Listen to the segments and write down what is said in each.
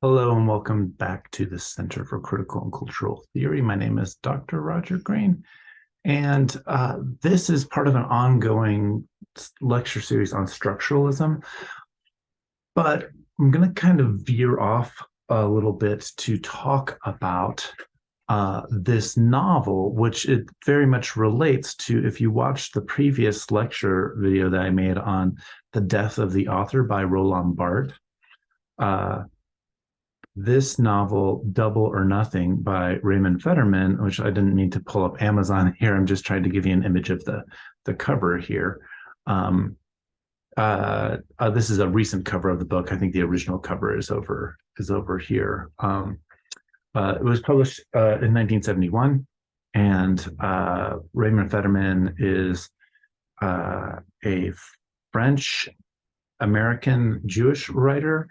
Hello and welcome back to the Center for Critical and Cultural Theory. My name is Dr. Roger Green, and this is part of an ongoing lecture series on structuralism. But I'm going to kind of veer off a little bit to talk about this novel, which it very much relates to. If you watched the previous lecture video that I made on the death of the author by Roland Barthes, this novel, Double or Nothing by Raymond Federman, which I didn't mean to pull up Amazon here. I'm just trying to give you an image of the cover here. This is a recent cover of the book. I think the original cover is over here. It was published in 1971, and Raymond Federman is a French American Jewish writer,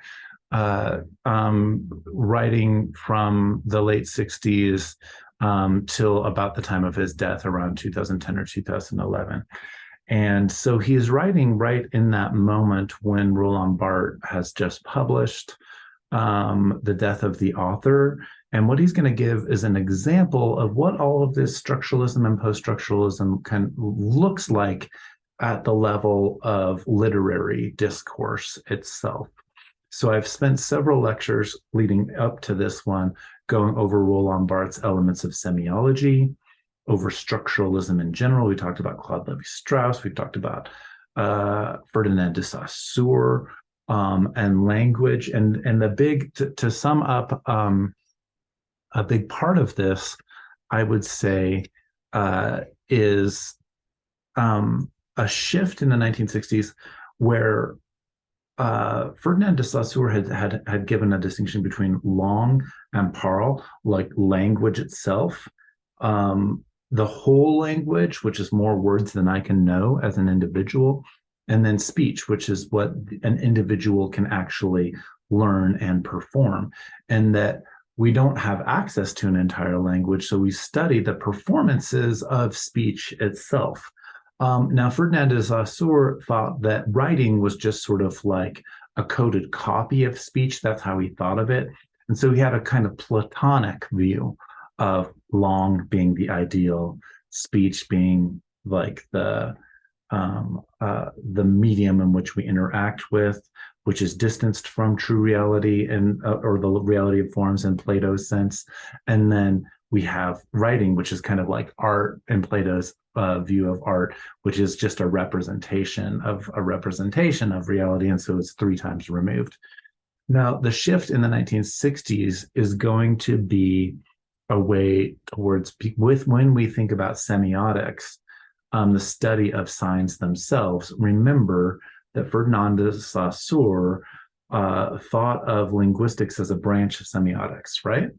writing from the late 60s till about the time of his death, around 2010 or 2011. And so he's writing right in that moment when Roland Barthes has just published The Death of the Author. And what he's going to give is an example of what all of this structuralism and post-structuralism kind of looks like at the level of literary discourse itself. So I've spent several lectures leading up to this one going over Roland Barthes' elements of semiology, over structuralism in general. We talked about Claude Lévi-Strauss. We talked about Ferdinand de Saussure and language. And the big, to sum up, a big part of this, I would say, is a shift in the 1960s where Ferdinand de Saussure had given a distinction between langue and parole, like language itself, the whole language, which is more words than I can know as an individual, and then speech, which is what an individual can actually learn and perform, and that we don't have access to an entire language, so we study the performances of speech itself. Now, Ferdinand de Saussure thought that writing was just sort of like a coded copy of speech. That's how he thought of it. And so he had a kind of Platonic view of langue being the ideal, speech being like the medium in which we interact with, which is distanced from true reality and or the reality of forms in Plato's sense. And then we have writing, which is kind of like art in Plato's view of art, which is just a representation of reality. And so it's 3 times removed. Now, the shift in the 1960s is going to be a way towards, when we think about semiotics, the study of signs themselves. Remember that Ferdinand de Saussure thought of linguistics as a branch of semiotics, right?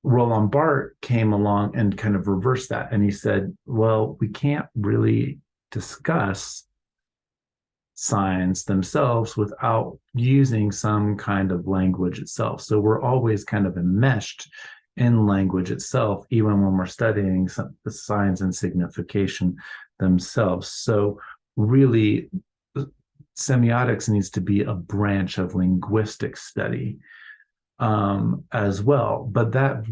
Roland Barthes came along and kind of reversed that. And he said, well, we can't really discuss signs themselves without using some kind of language itself. So we're always kind of enmeshed in language itself, even when we're studying the signs and signification themselves. So really, semiotics needs to be a branch of linguistic study as well. But that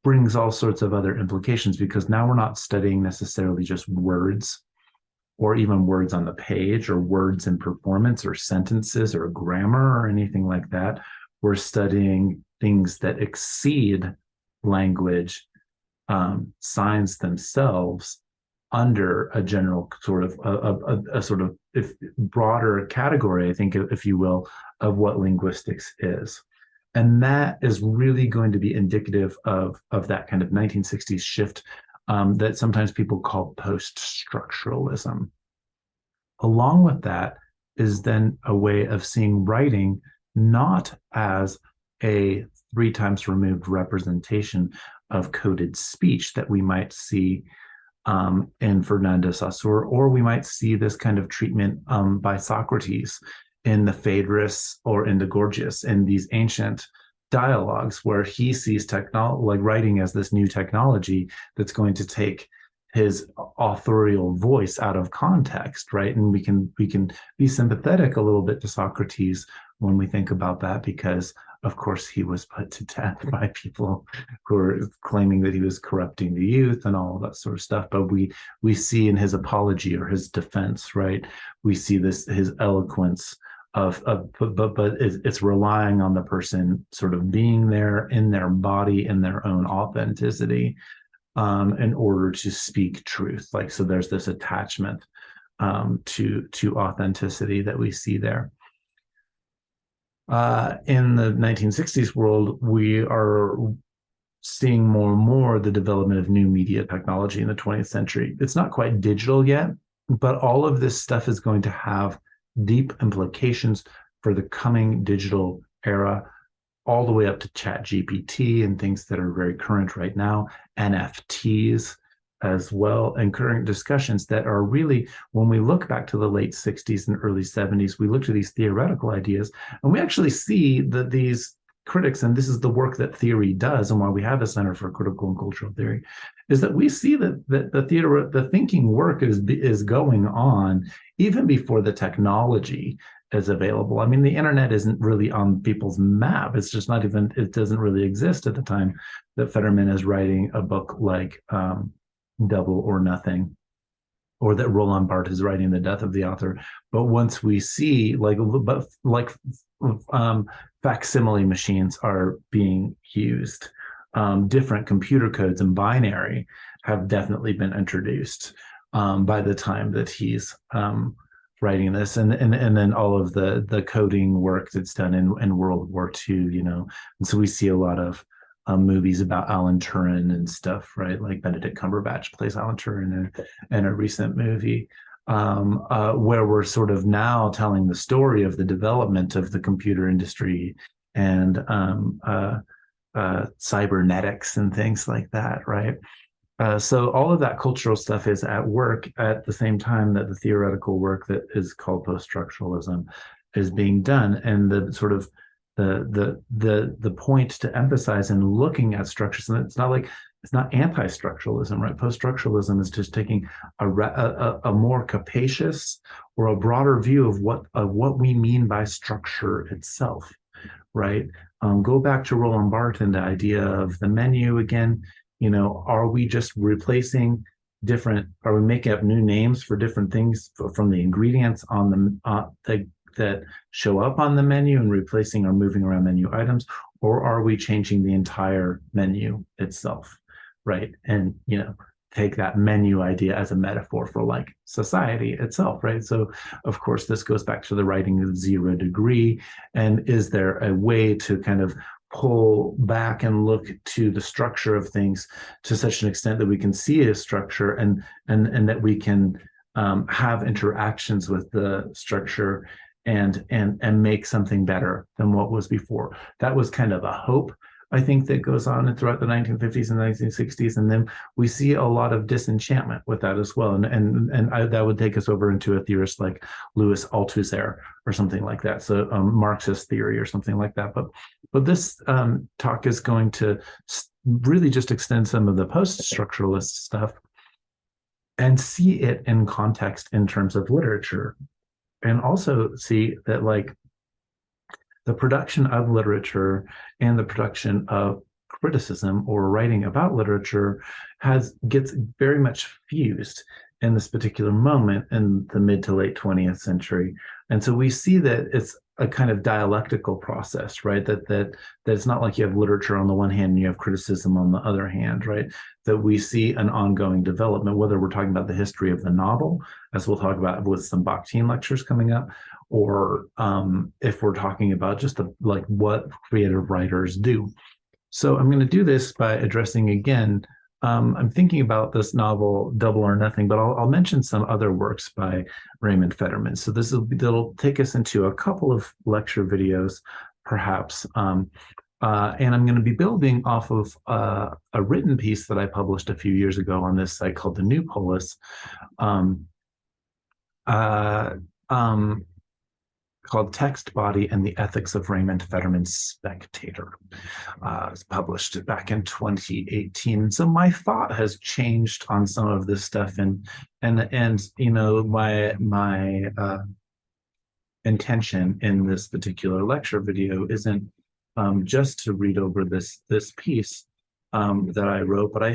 brings all sorts of other implications, because now we're not studying necessarily just words or even words on the page or words in performance or sentences or grammar or anything like that. We're studying things that exceed language, signs themselves, under a general sort of a sort of broader category, I think, if you will, of what linguistics is. And that is really going to be indicative of that kind of 1960s shift that sometimes people call post-structuralism. Along with that is then a way of seeing writing not as a 3 times removed representation of coded speech that we might see in Ferdinand de Saussure, or we might see this kind of treatment by Socrates in the Phaedrus or in the Gorgias, in these ancient dialogues where he sees like writing as this new technology that's going to take his authorial voice out of context, right? And we can be sympathetic a little bit to Socrates when we think about that, because of course he was put to death by people who are claiming that he was corrupting the youth and all of that sort of stuff. But we see in his apology or his defense, right? We see this his eloquence but it's relying on the person sort of being there in their body, in their own authenticity, in order to speak truth. Like, so there's this attachment to authenticity that we see there. In the 1960s world, we are seeing more and more the development of new media technology in the 20th century. It's not quite digital yet, but all of this stuff is going to have deep implications for the coming digital era, all the way up to ChatGPT and things that are very current right now, NFTs as well, and current discussions that are really, when we look back to the late 60s and early 70s, we look to these theoretical ideas, and we actually see that these critics, and this is the work that theory does, and why we have a Center for Critical and Cultural Theory, is that we see that the thinking work is going on even before the technology is available. I mean, the internet isn't really on people's map. It's just not even, it doesn't really exist at the time that Federman is writing a book like Double or Nothing, or that Roland Barthes is writing The Death of the Author. But once we see facsimile machines are being used, different computer codes and binary have definitely been introduced by the time that he's writing this, and then all of the coding work that's done in World War II, you know. And so we see a lot of movies about Alan Turing and stuff, right? Like Benedict Cumberbatch plays Alan Turing in a recent movie, where we're sort of now telling the story of the development of the computer industry and cybernetics and things like that, right? So all of that cultural stuff is at work at the same time that the theoretical work that is called post-structuralism is being done. And the sort of the point to emphasize in looking at structures, and it's not anti-structuralism, right? Post-structuralism is just taking a more capacious or a broader view of what we mean by structure itself, right? Go back to Roland Barthes and the idea of the menu again. You know, are we just replacing are we making up new names for different things from the ingredients on that show up on the menu and replacing or moving around menu items, or are we changing the entire menu itself, right? And, you know, take that menu idea as a metaphor for like society itself, right? So of course, this goes back to the writing of Zero Degree. And is there a way to kind of pull back and look to the structure of things to such an extent that we can see a structure and that we can have interactions with the structure and make something better than what was before? That was kind of a hope, I think, that goes on throughout the 1950s and 1960s, and then we see a lot of disenchantment with that as well. That would take us over into a theorist like Louis Althusser or something like that, so Marxist theory or something like that. But this talk is going to really just extend some of the post-structuralist stuff and see it in context in terms of literature, and also see that like the production of literature and the production of criticism or writing about literature gets very much fused in this particular moment in the mid to late 20th century. And so we see that it's a kind of dialectical process, right? That it's not like you have literature on the one hand and you have criticism on the other hand, right? That we see an ongoing development, whether we're talking about the history of the novel, as we'll talk about with some Bakhtin lectures coming up, or if we're talking about just like what creative writers do. So I'm going to do this by addressing again, I'm thinking about this novel Double or Nothing, but I'll mention some other works by Raymond Federman. So that'll take us into a couple of lecture videos, perhaps. And I'm going to be building off of a written piece that I published a few years ago on this site called The New Polis. called Text, Body, and the Ethics of Raymond Federman's Spectator. It was published back in 2018. So my thought has changed on some of this stuff, and you know, my intention in this particular lecture video isn't just to read over this piece that I wrote, but I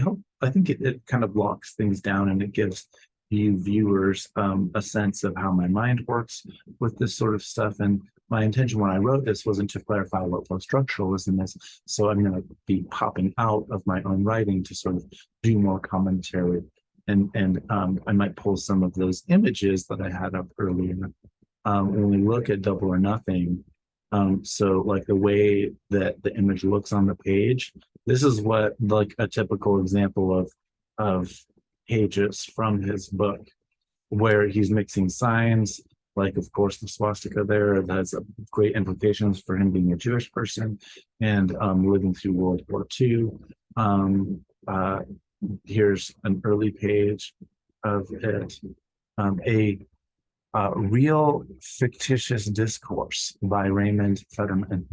think it kind of locks things down, and it gives you viewers a sense of how my mind works with this sort of stuff. And my intention when I wrote this wasn't to clarify what post-structuralism is. So I'm going to be popping out of my own writing to sort of do more commentary. And I might pull some of those images that I had up earlier when we look at Double or Nothing. So like the way that the image looks on the page, this is what like a typical example of pages from his book, where he's mixing signs, like of course the swastika there, that has great implications for him being a Jewish person and living through World War II. Here's an early page of it, a real fictitious discourse by Raymond Federman.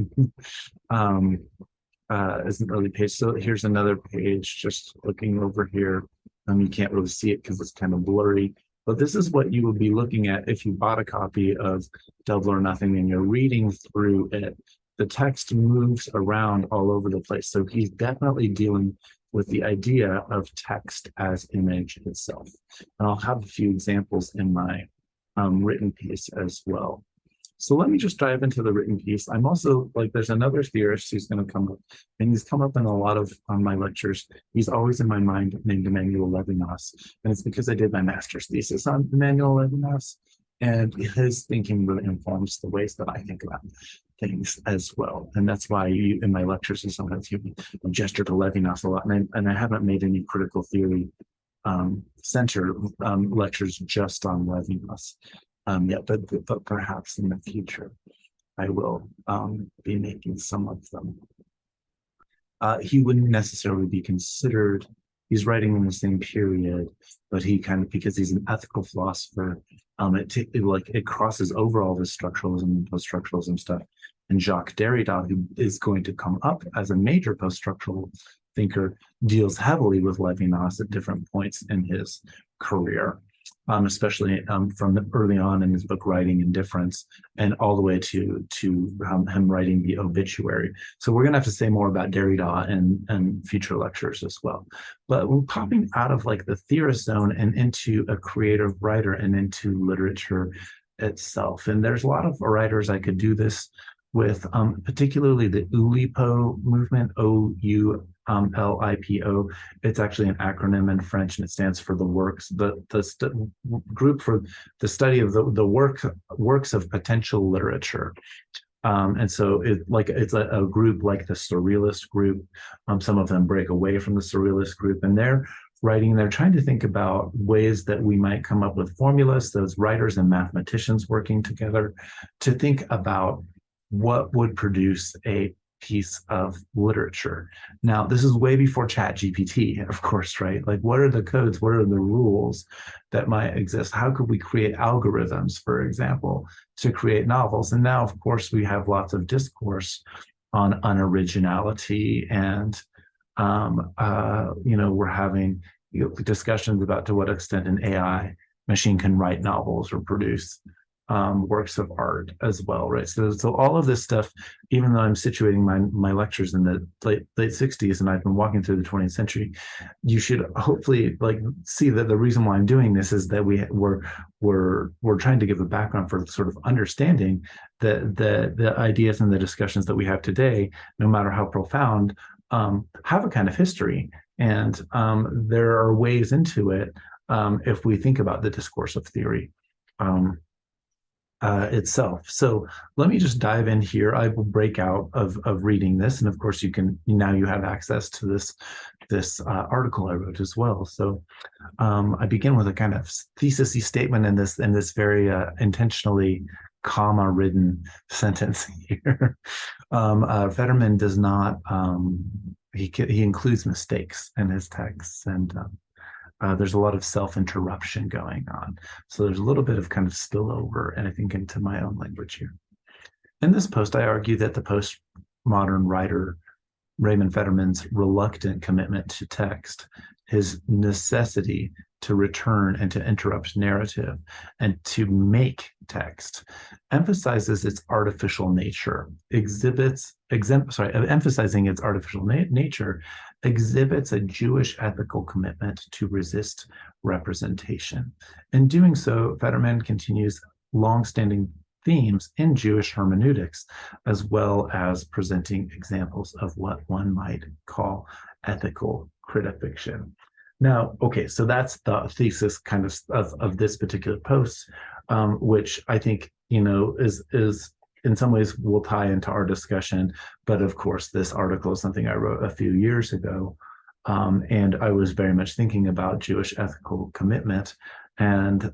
Is an early page. So here's another page, just looking over here. You can't really see it because it's kind of blurry, but this is what you would be looking at if you bought a copy of Double or Nothing and you're reading through it. The text moves around all over the place. So he's definitely dealing with the idea of text as image itself. And I'll have a few examples in my written piece as well. So let me just dive into the written piece. I'm also like, there's another theorist who's going to come up, and he's come up in a lot of my lectures. He's always in my mind, named Emmanuel Levinas. And it's because I did my master's thesis on Emmanuel Levinas, and his thinking really informs the ways that I think about things as well. And that's why in my lectures, you sometimes hear me gesture to Levinas a lot. And I haven't made any critical theory center lectures just on Levinas. But perhaps in the future, I will be making some of them. He wouldn't necessarily be considered, he's writing in the same period, but he kind of, because he's an ethical philosopher, it crosses over all this structuralism and post-structuralism stuff. And Jacques Derrida, who is going to come up as a major post-structural thinker, deals heavily with Levinas at different points in his career. Especially from early on in his book Writing Indifference, and all the way to him writing the obituary. So we're going to have to say more about Derrida in future lectures as well. But we're popping out of like the theorist zone and into a creative writer and into literature itself. And there's a lot of writers I could do this with, particularly the Oulipo movement, OULIPO. It's actually an acronym in French, and it stands for the works, the group for the study of the works of potential literature. And so it's a group like the Surrealist group. Some of them break away from the Surrealist group, and they're trying to think about ways that we might come up with formulas, those writers and mathematicians working together to think about what would produce a piece of literature. Now, this is way before ChatGPT, of course, right? Like, what are the codes? What are the rules that might exist? How could we create algorithms, for example, to create novels? And now, of course, we have lots of discourse on unoriginality, and we're having discussions about to what extent an AI machine can write novels or produce works of art as well, right? So all of this stuff, even though I'm situating my lectures in the late 60s and I've been walking through the 20th century, you should hopefully like see that the reason why I'm doing this is that we're trying to give a background for sort of understanding the ideas and the discussions that we have today, no matter how profound, have a kind of history, and there are ways into it if we think about the discourse of theory itself. So let me just dive in here. I will break out of reading this, and of course you have access to this article I wrote as well. So I begin with a kind of thesis-y statement in this very intentionally comma-ridden sentence here. Federman does not. He includes mistakes in his texts, and there's a lot of self-interruption going on. So there's a little bit of kind of spillover, and I think into my own language here. In this post, I argue that the postmodern writer Raymond Federman's reluctant commitment to text, his necessity to return and to interrupt narrative and to make text, emphasizes its artificial nature, emphasizing its artificial nature, exhibits a Jewish ethical commitment to resist representation. In doing so, Federman continues longstanding themes in Jewish hermeneutics, as well as presenting examples of what one might call ethical critifiction. Now, okay, so that's the thesis kind of this particular post, which I think, is in some ways will tie into our discussion. But of course, this article is something I wrote a few years ago. And I was very much thinking about Jewish ethical commitment. And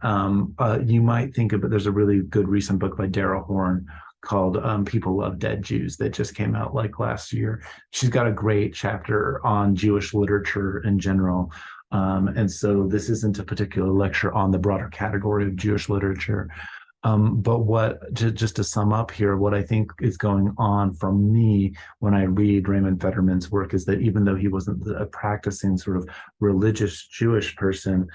you might think of it, there's a really good recent book by Dara Horn called People Love Dead Jews that just came out like last year. She's got a great chapter on Jewish literature in general. And so this isn't a particular lecture on the broader category of Jewish literature. But just to sum up here, what I think is going on for me when I read Raymond Federman's work is that even though he wasn't a practicing sort of religious Jewish person,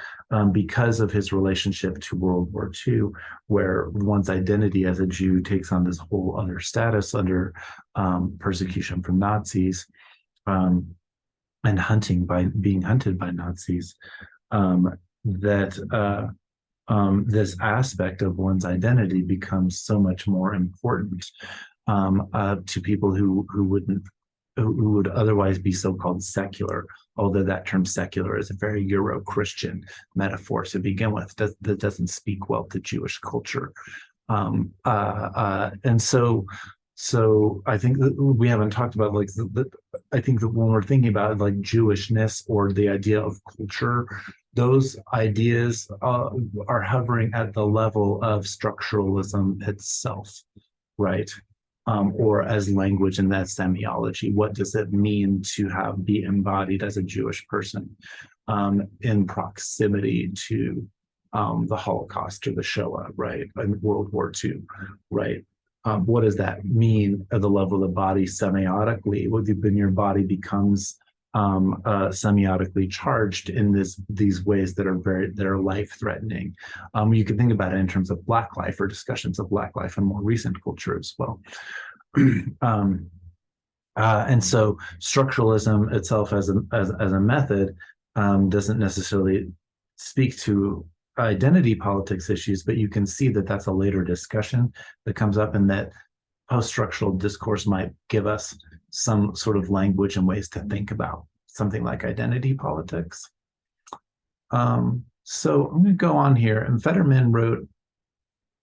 because of his relationship to World War II, where one's identity as a Jew takes on this whole other status under persecution from Nazis, and being hunted by Nazis, this aspect of one's identity becomes so much more important to people who would otherwise be so-called secular, although that term secular is a very Euro-Christian metaphor to begin with, that doesn't speak well to Jewish culture. And so I think that we haven't talked about I think that when we're thinking about like Jewishness or the idea of culture, those ideas are hovering at the level of structuralism itself, right? Or as language in that semiology. What does it mean to be embodied as a Jewish person in proximity to the Holocaust or the Shoah, right? And World War II, right? What does that mean at the level of the body semiotically? When your body becomes semiotically charged in these ways that are life-threatening. You can think about it in terms of Black life or discussions of Black life in more recent culture as well. And so structuralism itself as a method doesn't necessarily speak to identity politics issues, but you can see that that's a later discussion that comes up, and that post-structural discourse might give us some sort of language and ways to think about something like identity politics. So I'm going to go on here. And Federman wrote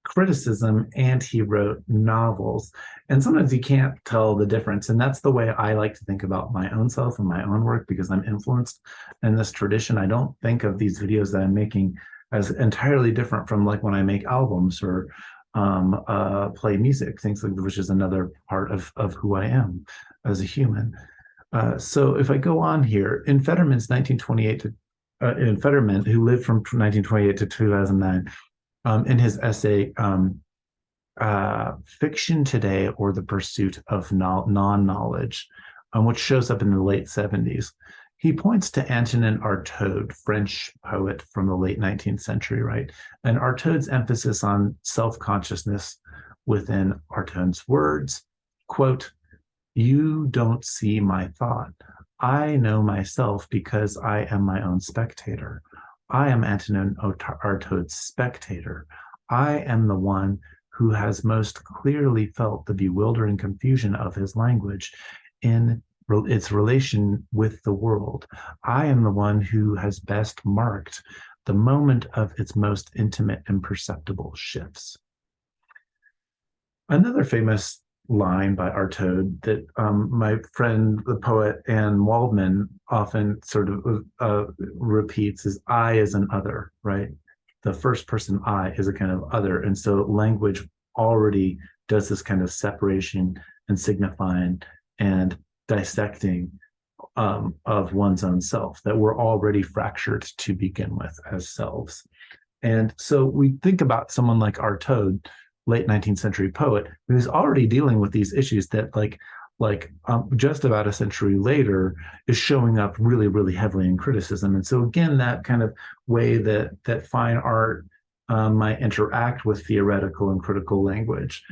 criticism and he wrote novels. And sometimes you can't tell the difference. And that's the way I like to think about my own self and my own work, because I'm influenced in this tradition. I don't think of these videos that I'm making as entirely different from like when I make albums or play music, things like, which is another part of who I am as a human. So if I go on here, in Federman's 1928 in Federman, who lived from 1928 to 2009, in his essay, Fiction Today or the Pursuit of Non-Knowledge, which shows up in the late 70s, he points to Antonin Artaud, French poet from the late 19th century, right? And Artaud's emphasis on self-consciousness within Artaud's words, quote, "You don't see my thought. I know myself because I am my own spectator. I am Antonin Artaud's spectator. I am the one who has most clearly felt the bewildering confusion of his language in its relation with the world. I am the one who has best marked the moment of its most intimate and perceptible shifts." Another famous line by Artaud that my friend, the poet Anne Waldman, often sort of repeats is, "I is an other," right? The first person I is a kind of other. And so language already does this kind of separation and signifying and dissecting of one's own self, that we're already fractured to begin with as selves. And so we think about someone like Artaud, late 19th century poet who's already dealing with these issues that just about a century later is showing up really, really heavily in criticism. And so again, that kind of way that fine art might interact with theoretical and critical language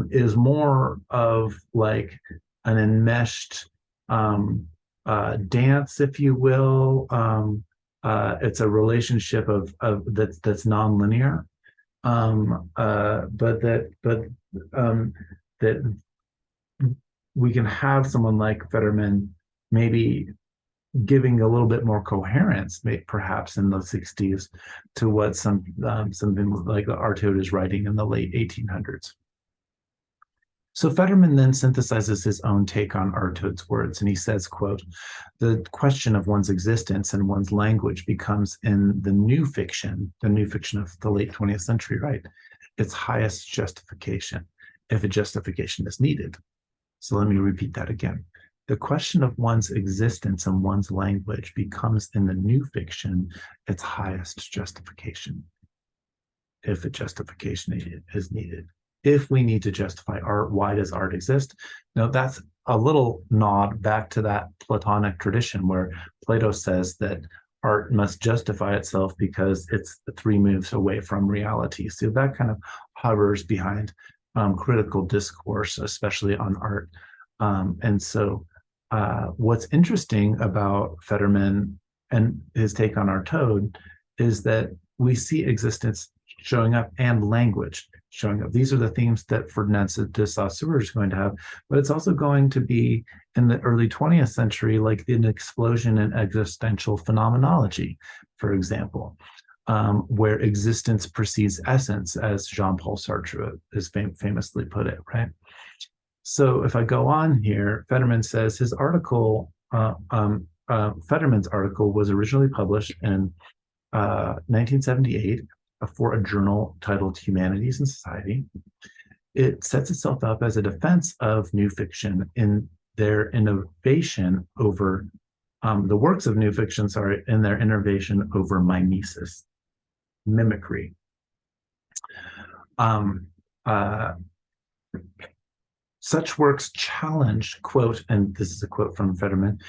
is more of like an enmeshed dance, if you will. It's a relationship of that's nonlinear, that we can have someone like Federman maybe giving a little bit more coherence, perhaps in the 60s, to what something like Artaud is writing in the late 1800s. So Federman then synthesizes his own take on Artaud's words, and he says, quote, "The question of one's existence and one's language becomes in the new fiction of the late 20th century, right, its highest justification, if a justification is needed." So let me repeat that again. The question of one's existence and one's language becomes in the new fiction its highest justification, if a justification is needed. If we need to justify art, why does art exist? Now, that's a little nod back to that Platonic tradition where Plato says that art must justify itself because it's 3 moves away from reality. So that kind of hovers behind critical discourse, especially on art. And so what's interesting about Federman and his take on Artaud is that we see existence showing up and language showing up. These are the themes that Ferdinand de Saussure is going to have, but it's also going to be in the early 20th century, like an explosion in existential phenomenology, for example, where existence precedes essence, as Jean-Paul Sartre has famously put it, right? So if I go on here, Federman says his article, Federman's article was originally published in 1978 for a journal titled Humanities and Society. It sets itself up as a defense of new fiction in their innovation over the works of new fiction, in their innovation over mimesis, mimicry. Such works challenge, quote, and this is a quote from Federman,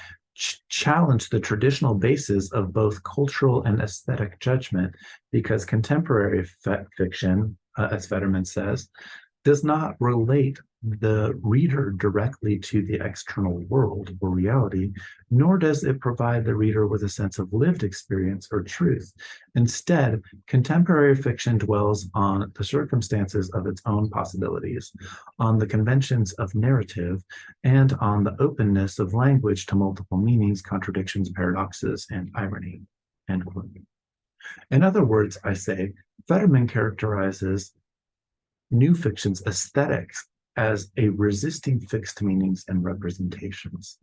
challenge the traditional bases of both cultural and aesthetic judgment because contemporary fiction, as Federman says, does not relate the reader directly to the external world or reality, nor does it provide the reader with a sense of lived experience or truth. Instead, contemporary fiction dwells on the circumstances of its own possibilities, on the conventions of narrative, and on the openness of language to multiple meanings, contradictions, paradoxes, and irony. End quote. In other words, I say, Federman characterizes new fiction's aesthetics as a resisting fixed meanings and representations.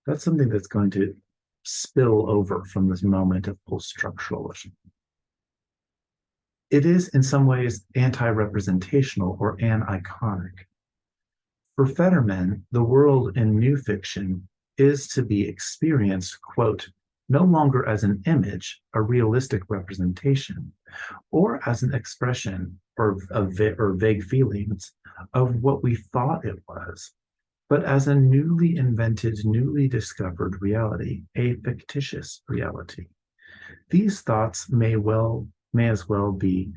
That's something that's going to spill over from this moment of post-structuralism. It is in some ways anti-representational or aniconic. For Federman, the world in new fiction is to be experienced, quote, no longer as an image, a realistic representation, or as an expression or vague feelings of what we thought it was, but as a newly invented, newly discovered reality, a fictitious reality. These thoughts may as well be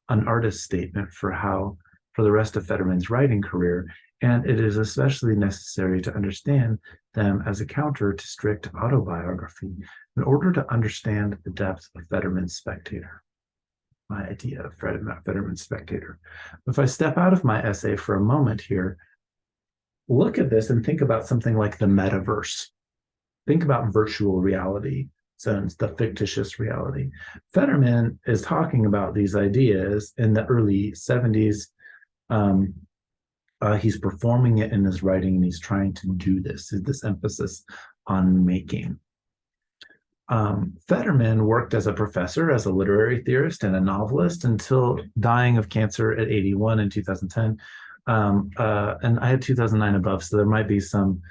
an artist's statement for the rest of Federman's writing career, and it is especially necessary to understand them as a counter to strict autobiography in order to understand the depth of Federman's spectator. My idea of Federman's spectator. If I step out of my essay for a moment here, look at this and think about something like the metaverse. Think about virtual reality, zones, the fictitious reality. Federman is talking about these ideas in the early 70s. He's performing it in his writing, and he's trying to do this emphasis on making. Federman worked as a professor, as a literary theorist, and a novelist until dying of cancer at 81 in 2010. And I had 2009 above, so there might be some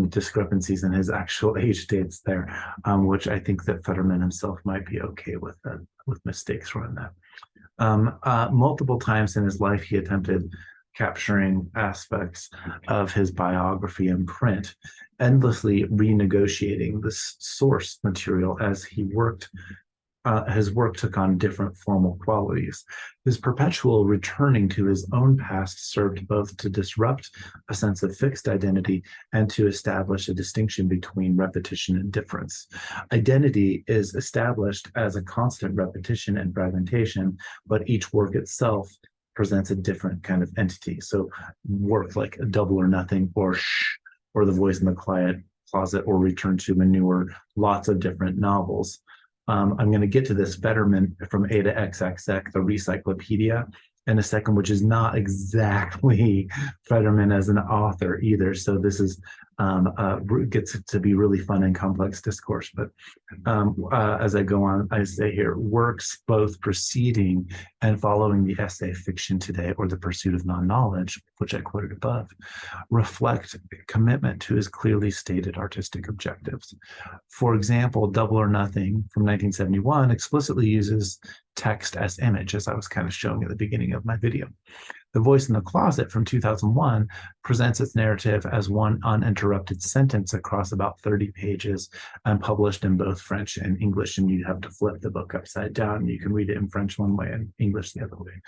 discrepancies in his actual age dates there, which I think that Federman himself might be okay with mistakes around that. Multiple times in his life, he attempted capturing aspects of his biography in print, endlessly renegotiating this source material as he worked. His work took on different formal qualities. His perpetual returning to his own past served both to disrupt a sense of fixed identity and to establish a distinction between repetition and difference. Identity is established as a constant repetition and fragmentation, but each work itself presents a different kind of entity. So, work like a Double or Nothing, or Shh, or The Voice in the Quiet Closet, or Return to Manure, lots of different novels. I'm going to get to this Federman from A to XXX, the Recyclopedia, in a second, which is not exactly Federman as an author either. So this is gets to be really fun and complex discourse. But as I go on, I say here, works both preceding and following the essay Fiction Today or The Pursuit of Non-Knowledge, which I quoted above, reflect commitment to his clearly stated artistic objectives. For example, Double or Nothing from 1971 explicitly uses text as image, as I was kind of showing at the beginning of my video. The Voice in the Closet from 2001 presents its narrative as one uninterrupted sentence across about 30 pages and published in both French and English. And you have to flip the book upside down. You can read it in French one way and English the other way.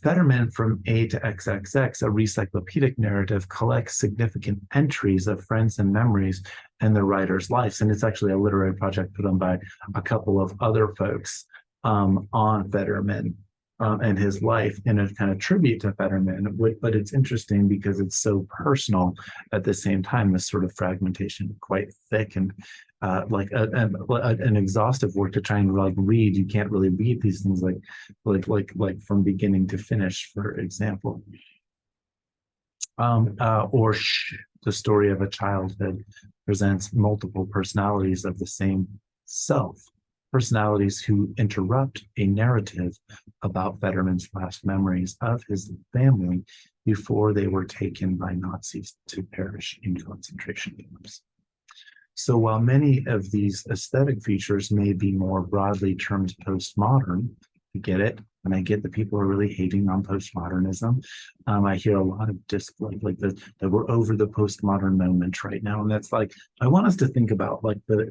Federman from A to XXX, a recyclopedic narrative, collects significant entries of friends and memories and the writer's lives. And it's actually a literary project put on by a couple of other folks on Federman and his life in a kind of tribute to Federman. But it's interesting because it's so personal at the same time, this sort of fragmentation, quite thick and like an exhaustive work to try and like read. You can't really read these things like from beginning to finish, for example. Or the story of a childhood presents multiple personalities of the same self. Personalities who interrupt a narrative about Federman's last memories of his family before they were taken by Nazis to perish in concentration camps. So while many of these aesthetic features may be more broadly termed postmodern, you get it, and I get that people are really hating on postmodernism. I hear a lot of that we're over the postmodern moment right now, and that's like I want us to think about like the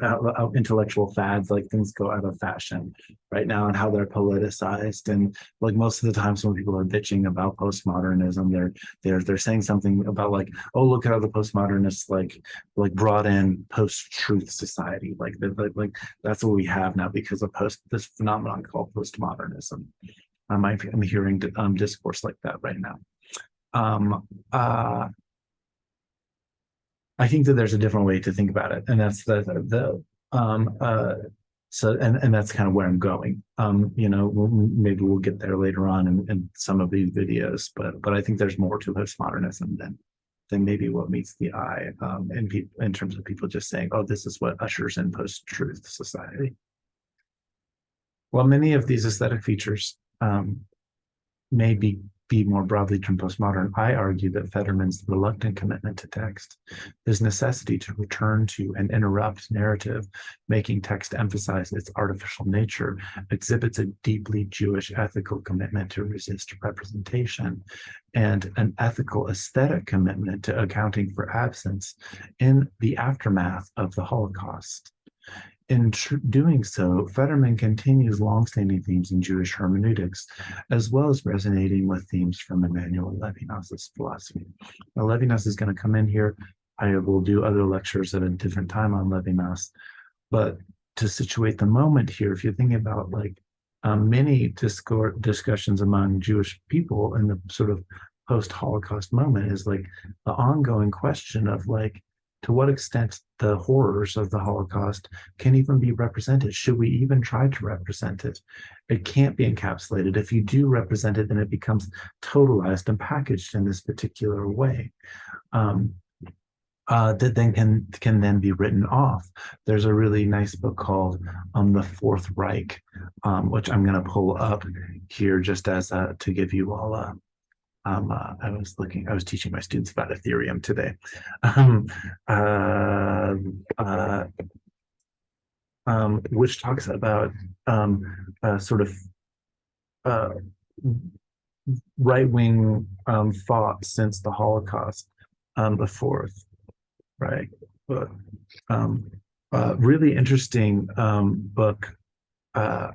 intellectual fads, like things go out of fashion right now, and how they're politicized. And like most of the times when people are bitching about postmodernism, they're saying something about like, oh, look at how the postmodernists like brought in post-truth society, like that's what we have now because of this phenomenon called postmodernism. I'm hearing discourse like that right now. I think that there's a different way to think about it, and that's so that's kind of where I'm going. Maybe we'll get there later on in some of these videos, but I think there's more to postmodernism than maybe what meets the eye in terms of people just saying, oh, this is what ushers in post-truth society. While many of these aesthetic features may be more broadly termed postmodern, I argue that Federman's reluctant commitment to text, his necessity to return to and interrupt narrative, making text emphasize its artificial nature, exhibits a deeply Jewish ethical commitment to resist representation and an ethical aesthetic commitment to accounting for absence in the aftermath of the Holocaust. In doing so, Federman continues longstanding themes in Jewish hermeneutics, as well as resonating with themes from Emmanuel Levinas's philosophy. Now, Levinas is going to come in here. I will do other lectures at a different time on Levinas, but to situate the moment here, if you're thinking about like many discussions among Jewish people in the sort of post-Holocaust moment is like the ongoing question of like, to what extent the horrors of the Holocaust can even be represented? Should we even try to represent it? It can't be encapsulated. If you do represent it, then it becomes totalized and packaged in this particular way. That then can then be written off. There's a really nice book called The Fourth Reich, which I'm going to pull up here just as to give you all I was teaching my students about Ethereum today. Which talks about sort of uh, right-wing thought since the Holocaust before, right? But um, really interesting book uh,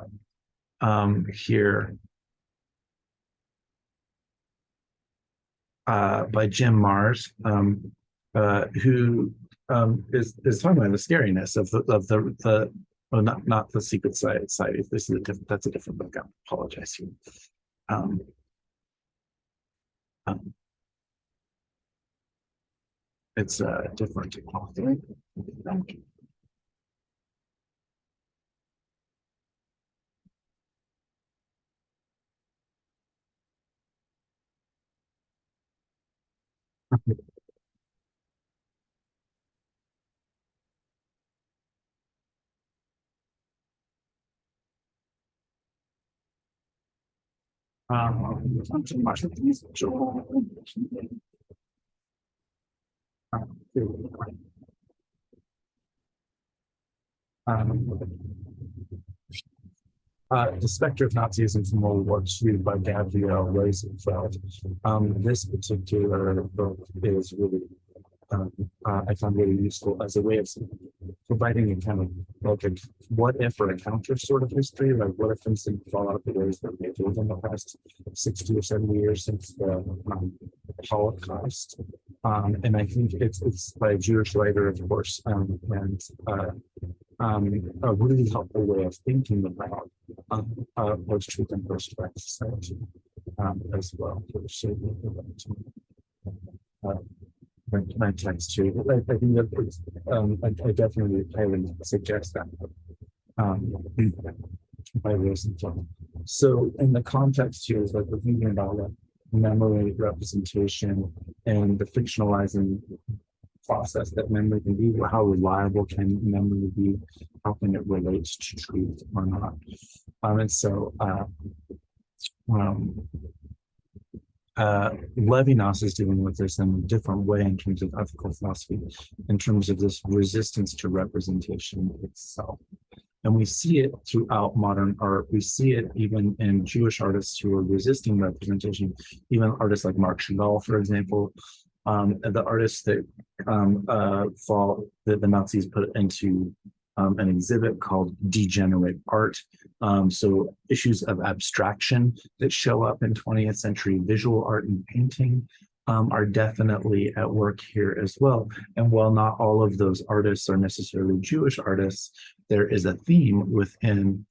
here by Jim Marrs, who is talking about the scariness of the well, not the Secret Society. This is a different, that's a different book. I apologize here. Um, um, it's a different author. Um, The Spectre of Nazism from World War II by Gabrielle Rosenfeld. This particular book is really, I found really useful as a way of providing a kind of like a what if or a counter sort of history. Like, what if things didn't fall out the ways that they did in the past 60 or 70 years since the Holocaust. And I think it's by a Jewish writer, of course, and a really helpful way of thinking about post-truth and post-fact society as well. So, uh, my text too. I think that it's, I definitely highly suggest that by Rosenthal. So in the context here is like we're thinking about like memory representation and the fictionalizing process that memory can be. How reliable can memory be? How can it relate to truth or not? And so um, Levinas is dealing with this in a different way in terms of ethical philosophy, in terms of this resistance to representation itself. And we see it throughout modern art. We see it even in Jewish artists who are resisting representation, even artists like Marc Chagall, for example, the artists that fall that the Nazis put into an exhibit called Degenerate Art. So issues of abstraction that show up in 20th century visual art and painting are definitely at work here as well. And while not all of those artists are necessarily Jewish artists, there is a theme within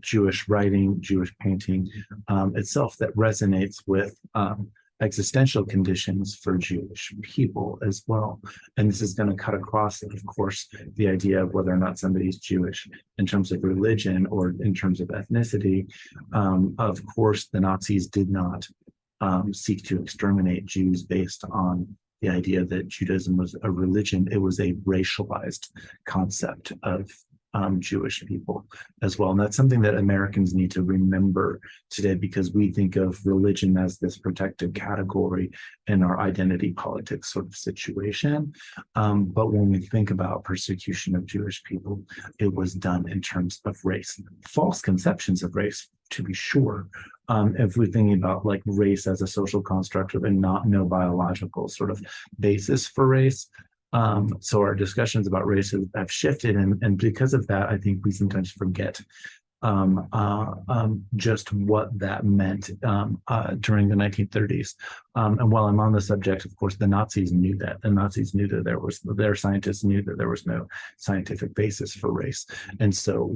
Jewish writing, Jewish painting itself that resonates with existential conditions for Jewish people as well. And this is going to cut across, of course, the idea of whether or not somebody's Jewish in terms of religion or in terms of ethnicity. Of course, the Nazis did not seek to exterminate Jews based on the idea that Judaism was a religion. It was a racialized concept of Jewish people as well. And that's something that Americans need to remember today, because we think of religion as this protected category in our identity politics sort of situation. But when we think about persecution of Jewish people, it was done in terms of race. False conceptions of race, to be sure. If we're thinking about like race as a social construct and no biological sort of basis for race, so our discussions about race have shifted, and because of that, I think we sometimes forget just what that meant during the 1930s. And while I'm on the subject, of course, the Nazis knew that. The Nazis knew that their scientists knew that there was no scientific basis for race. And so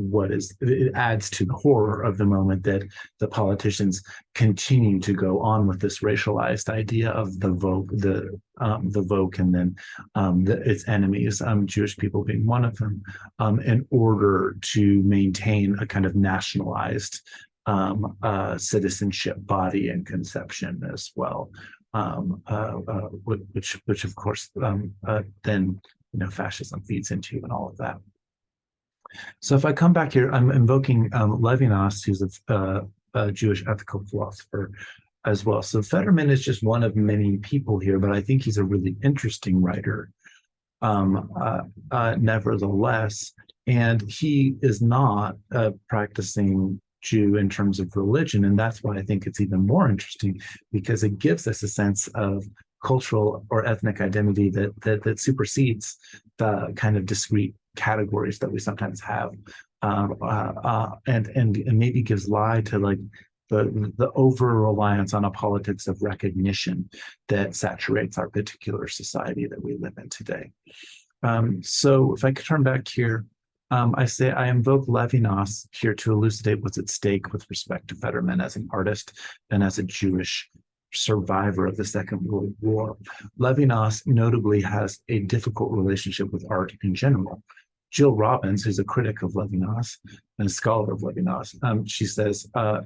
it adds to the horror of the moment that the politicians continue to go on with this racialized idea of the Vogue, and then its enemies, Jewish people being one of them, in order to maintain a kind of nationalized citizenship body and conception as well, which of course then fascism feeds into and all of that. So if I come back here, I'm invoking Levinas, who's a Jewish ethical philosopher as well. So Federman is just one of many people here, but I think he's a really interesting writer nevertheless. And he is not a practicing Jew in terms of religion. And that's why I think it's even more interesting, because it gives us a sense of cultural or ethnic identity that supersedes the kind of discrete categories that we sometimes have, and maybe gives lie to like the over reliance on a politics of recognition that saturates our particular society that we live in today. So if I could turn back here, I invoke Levinas here to elucidate what's at stake with respect to Federman as an artist and as a Jewish survivor of the Second World War. Levinas notably has a difficult relationship with art in general. Jill Robbins, who's a critic of Levinas and a scholar of Levinas,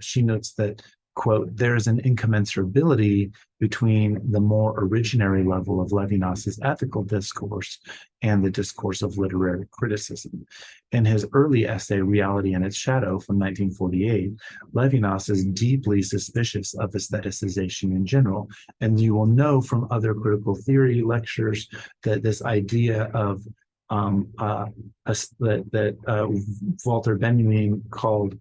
she notes that, quote, there is an incommensurability between the more originary level of Levinas's ethical discourse and the discourse of literary criticism. In his early essay, Reality and Its Shadow from 1948, Levinas is deeply suspicious of aestheticization in general. And you will know from other critical theory lectures that this idea of Walter Benjamin called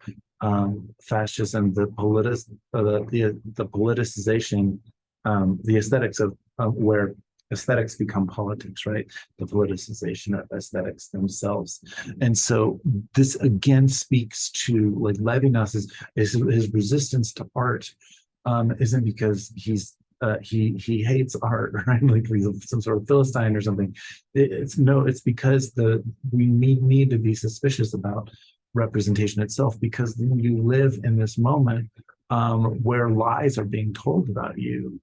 fascism, the politicization, the aesthetics of where aesthetics become politics, right? The politicization of aesthetics themselves. And so this again speaks to like Levinas's his resistance to art isn't because he hates art, right? Like he's some sort of Philistine or something. It's because we need to be suspicious about representation itself, because you live in this moment where lies are being told about you,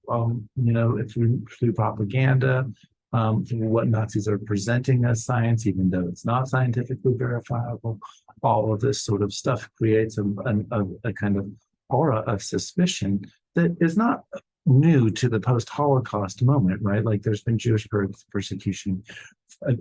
through propaganda, through what Nazis are presenting as science, even though it's not scientifically verifiable. All of this sort of stuff creates a kind of aura of suspicion that is not new to the post-Holocaust moment, right? Like there's been Jewish persecution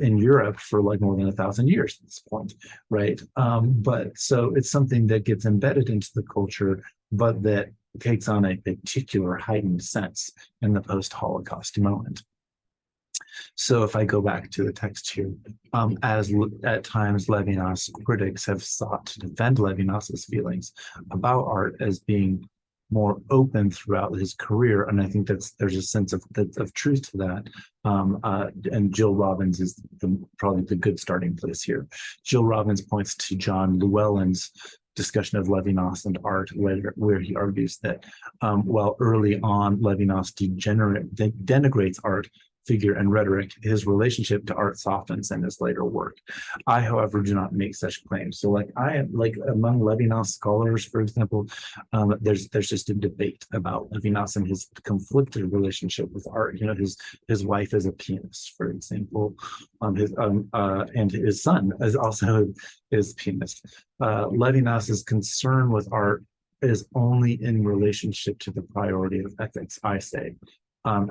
in Europe for like more than 1,000 years at this point, right? But so it's something that gets embedded into the culture, but that takes on a particular heightened sense in the post-Holocaust moment. So if I go back to the text here, as at times Levinas critics have sought to defend Levinas's feelings about art as being more open throughout his career, and I think there's a sense of truth to that. And Jill Robbins is probably the good starting place here. Jill Robbins points to John Llewellyn's discussion of Levinas and art, where he argues that while early on Levinas denigrates art, figure, and rhetoric, his relationship to art softens in his later work. I, however, do not make such claims. So among Levinas scholars, for example, there's just a debate about Levinas and his conflicted relationship with art. You know, his wife is a pianist, for example, and his son is also is pianist. Levinas's concern with art is only in relationship to the priority of ethics, I say,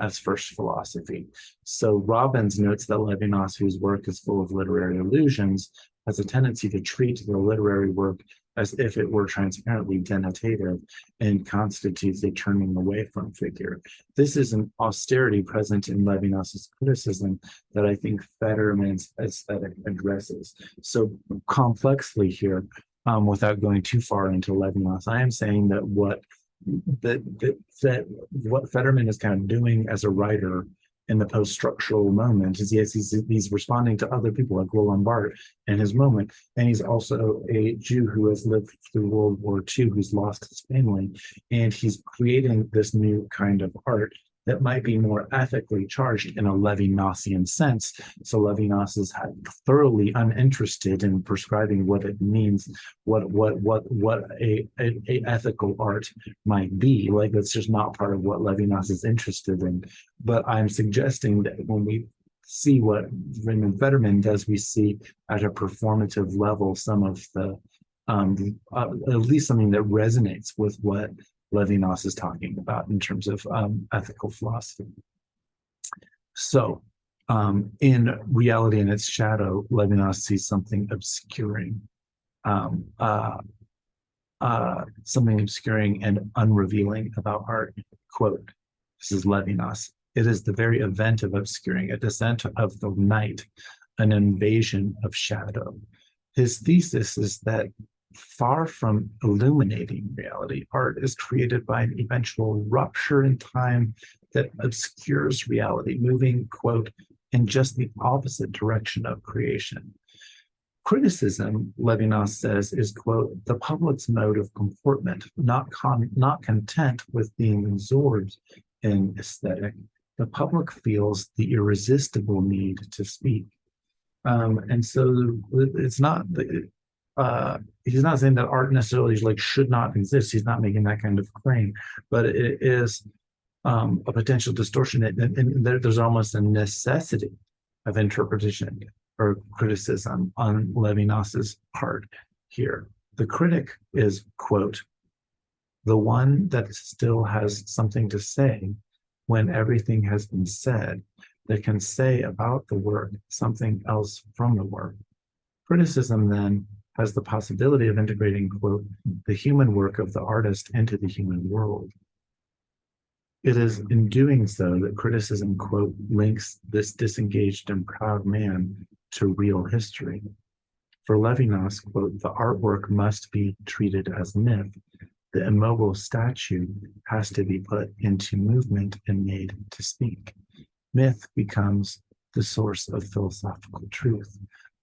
as first philosophy. So Robbins notes that Levinas, whose work is full of literary allusions, has a tendency to treat the literary work as if it were transparently denotative and constitutes a turning away from figure. This is an austerity present in Levinas's criticism that I think Federman's aesthetic addresses. So complexly here, without going too far into Levinas, I am saying that what Federman is kind of doing as a writer in the post-structural moment is he's responding to other people like Roland Barthes in his moment, and he's also a Jew who has lived through World War II, who's lost his family, and he's creating this new kind of art that might be more ethically charged in a Levinasian sense. So Levinas is thoroughly uninterested in prescribing what it means, what a ethical art might be. Like that's just not part of what Levinas is interested in. But I'm suggesting that when we see what Raymond Federman does, we see at a performative level some of the at least something that resonates with what Levinas is talking about in terms of ethical philosophy. So in Reality and Its Shadow, Levinas sees something obscuring, and unrevealing about art. Quote, this is Levinas: "It is the very event of obscuring, a descent of the night, an invasion of shadow." His thesis is that far from illuminating reality, art is created by an eventual rupture in time that obscures reality, moving, quote, in just the opposite direction of creation. Criticism, Levinas says, is, quote, the public's mode of comportment, not content with being absorbed in aesthetic. The public feels the irresistible need to speak. And so it's not, he's not saying that art necessarily like should not exist. He's not making that kind of claim, but it is a potential distortion. And there's almost a necessity of interpretation or criticism on Levinas's part here. The critic is, quote, the one that still has something to say when everything has been said, that can say about the work something else from the work. Criticism then has the possibility of integrating, quote, the human work of the artist into the human world. It is in doing so that criticism, quote, links this disengaged and proud man to real history. For Levinas, quote, the artwork must be treated as myth. The immobile statue has to be put into movement and made to speak. Myth becomes the source of philosophical truth.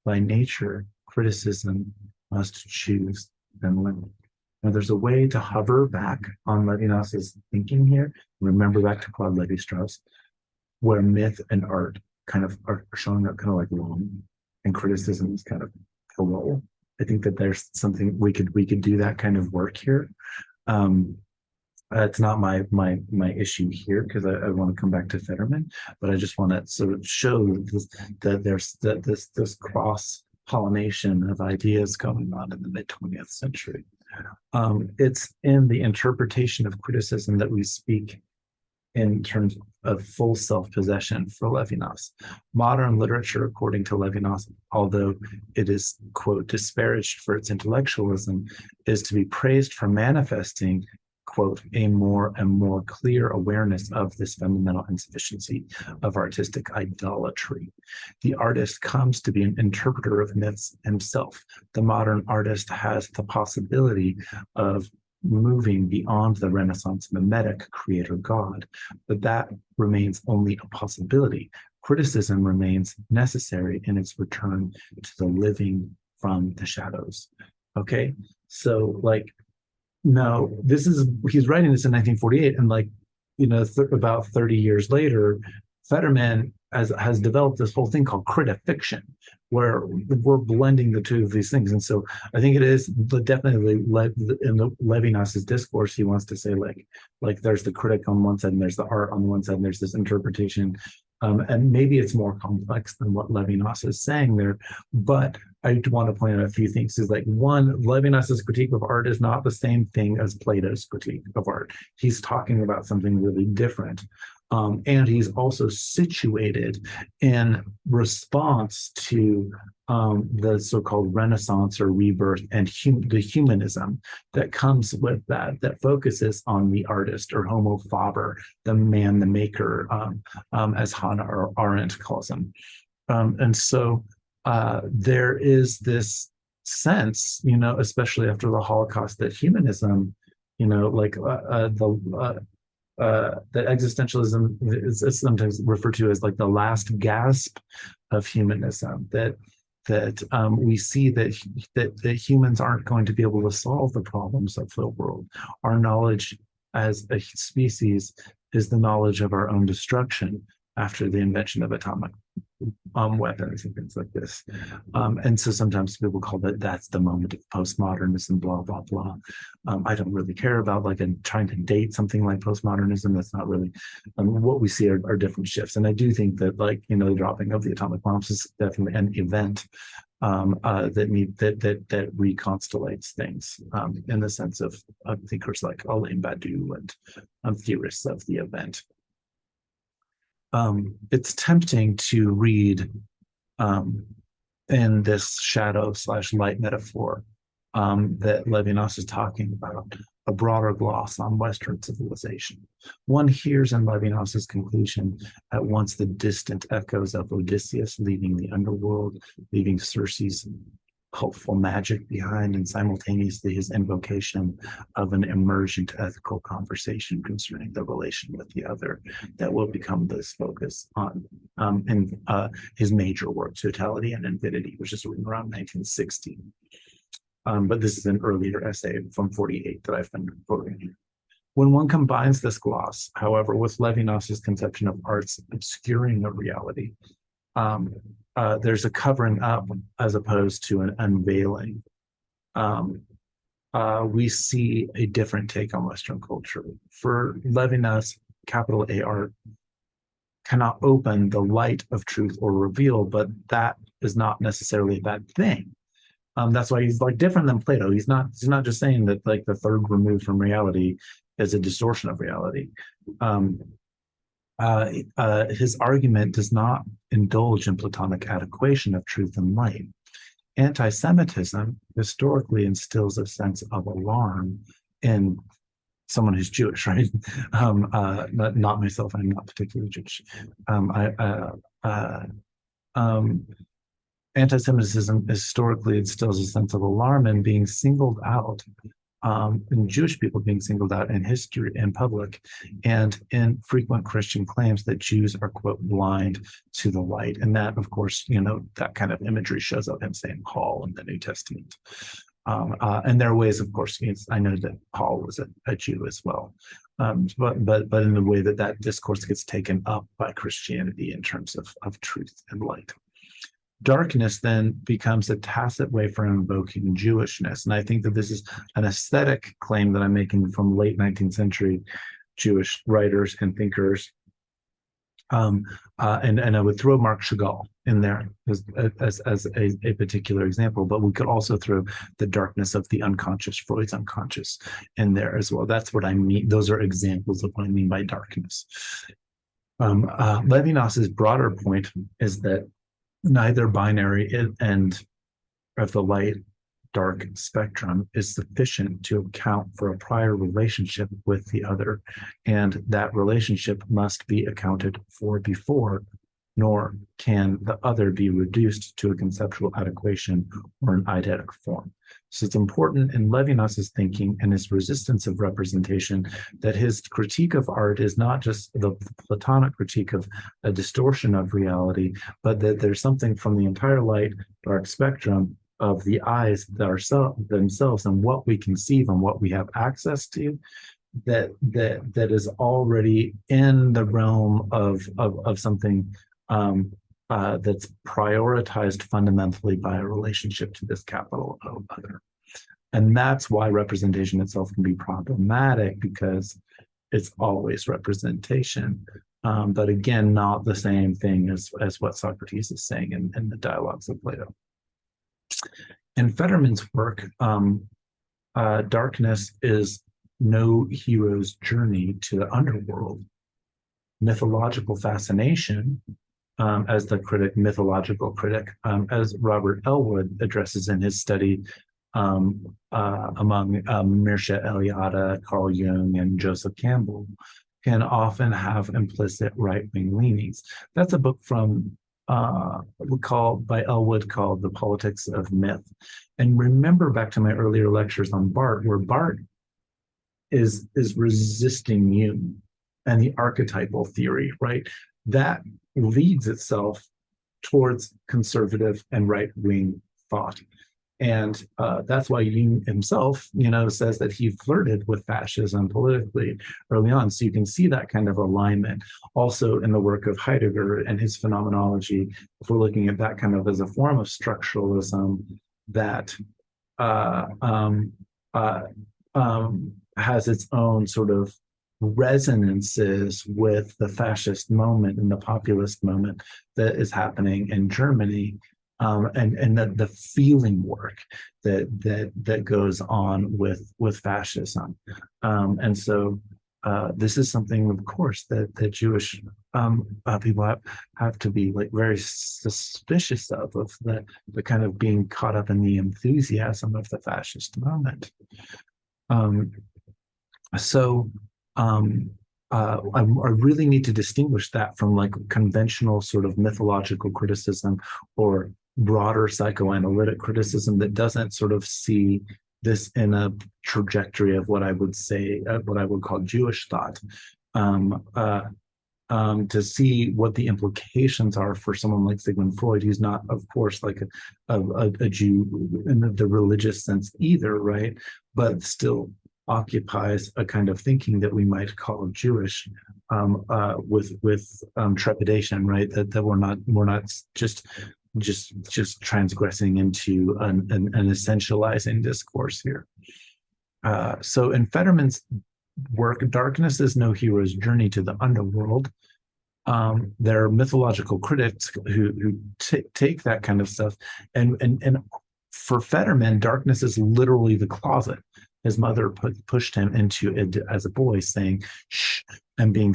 By nature, criticism must choose and limit. Now, there's a way to hover back on Levinas's thinking here. Remember back to Claude Lévi-Strauss, where myth and art kind of are showing up kind of like long, and criticism is kind of parole. I think that there's something we could do that kind of work here. It's not my issue here because I want to come back to Federman, but I just want to sort of show that there's this cross pollination of ideas going on in the mid 20th century. It's in the interpretation of criticism that we speak in terms of full self-possession for Levinas. Modern literature, according to Levinas, although it is, quote, disparaged for its intellectualism, is to be praised for manifesting, quote, a more and more clear awareness of this fundamental insufficiency of artistic idolatry. The artist comes to be an interpreter of myths himself. The modern artist has the possibility of moving beyond the Renaissance mimetic creator God, but that remains only a possibility. Criticism remains necessary in its return to the living from the shadows. Okay, so like, no, he's writing this in 1948, and like, you know, about 30 years later, Federman has developed this whole thing called critifiction, where we're blending the two of these things. And so I think it is definitely in the Levinas's discourse, he wants to say like there's the critic on one side and there's the art on one side and there's this interpretation. And maybe it's more complex than what Levinas is saying there, but I want to point out a few things. Is like, one, Levinas's critique of art is not the same thing as Plato's critique of art. He's talking about something really different. And he's also situated in response to the so-called Renaissance or rebirth and the humanism that comes with that focuses on the artist, or homo faber, the man, the maker, as Hannah Arendt calls him. And so there is this sense, you know, especially after the Holocaust, that humanism, you know, like that existentialism is sometimes referred to as like the last gasp of humanism, that we see that humans aren't going to be able to solve the problems of the world. Our knowledge as a species is the knowledge of our own destruction after the invention of atomic weapons and things like this. And so sometimes people call that's the moment of postmodernism, blah, blah, blah. I don't really care about trying to date something like postmodernism. That's not really what we see are different shifts. And I do think that the dropping of the atomic bombs is definitely an event that reconstellates things in the sense of thinkers like Alain Badiou and theorists of the event. It's tempting to read in this shadow/light metaphor that Levinas is talking about a broader gloss on Western civilization. One hears in Levinas's conclusion at once the distant echoes of Odysseus leaving the underworld, leaving Circe's hopeful magic behind, and simultaneously his invocation of an emergent ethical conversation concerning the relation with the other that will become this focus on in his major work, Totality and Infinity, which is written around 1960. But this is an earlier essay from 48 that I've been quoting. When one combines this gloss, however, with Levinas's conception of art's obscuring of reality, there's a covering up as opposed to an unveiling. We see a different take on Western culture. For Levinas, capital A art cannot open the light of truth or reveal, but that is not necessarily a bad thing. That's why he's like different than Plato. He's not just saying that like the third remove from reality is a distortion of reality. His argument does not indulge in Platonic adequation of truth and light. Anti-Semitism historically instills a sense of alarm in someone who's Jewish, right? Not myself, I'm not particularly Jewish. Anti-Semitism historically instills a sense of alarm in being singled out, in Jewish people being singled out in history, in public, and in frequent Christian claims that Jews are, quote, blind to the light. And that, of course, that kind of imagery shows up in St. Paul in the New Testament. And there are ways, of course, I know that Paul was a Jew as well, but in the way that discourse gets taken up by Christianity in terms of truth and light. Darkness then becomes a tacit way for invoking Jewishness. And I think that this is an aesthetic claim that I'm making from late 19th century Jewish writers and thinkers. And I would throw Marc Chagall in there as a particular example, but we could also throw the darkness of the unconscious, Freud's unconscious, in there as well. That's what I mean. Those are examples of what I mean by darkness. Levinas's broader point is that neither binary end of the light-dark spectrum is sufficient to account for a prior relationship with the other, and that relationship must be accounted for before, nor can the other be reduced to a conceptual adequation or an eidetic form. So it's important in Levinas's thinking and his resistance of representation that his critique of art is not just the Platonic critique of a distortion of reality, but that there's something from the entire light-dark spectrum of the eyes themselves and what we conceive and what we have access to that is already in the realm of something that's prioritized fundamentally by a relationship to this capital O other. And that's why representation itself can be problematic, because it's always representation. But again, not the same thing as what Socrates is saying in the dialogues of Plato. In Federman's work, darkness is no hero's journey to the underworld. Mythological fascination, as the mythological critic, as Robert Elwood addresses in his study among Mircea Eliade, Carl Jung, and Joseph Campbell, can often have implicit right-wing leanings. That's a book by Elwood called The Politics of Myth. And remember back to my earlier lectures on Barthes, where Barthes is resisting Jung and the archetypal theory, right? That leads itself towards conservative and right-wing thought. And that's why Jung himself, says that he flirted with fascism politically early on. So you can see that kind of alignment also in the work of Heidegger and his phenomenology. If we're looking at that kind of as a form of structuralism that has its own sort of resonances with the fascist moment and the populist moment that is happening in Germany, and the feeling work that goes on with fascism, and so this is something, of course, that Jewish people have to be like very suspicious of the kind of being caught up in the enthusiasm of the fascist moment. I really need to distinguish that from like conventional sort of mythological criticism or broader psychoanalytic criticism that doesn't sort of see this in a trajectory of what I would say, what I would call Jewish thought. Um, uh, to see what the implications are for someone like Sigmund Freud, who's not, of course, like a Jew in the religious sense either, right? But still occupies a kind of thinking that we might call Jewish, with trepidation, right? That we're not just transgressing into an essentializing discourse here. So in Federman's work, Darkness is No Hero's Journey to the Underworld, there are mythological critics who take that kind of stuff, and for Federman, darkness is literally the closet his mother pushed him into it as a boy, saying shh, and being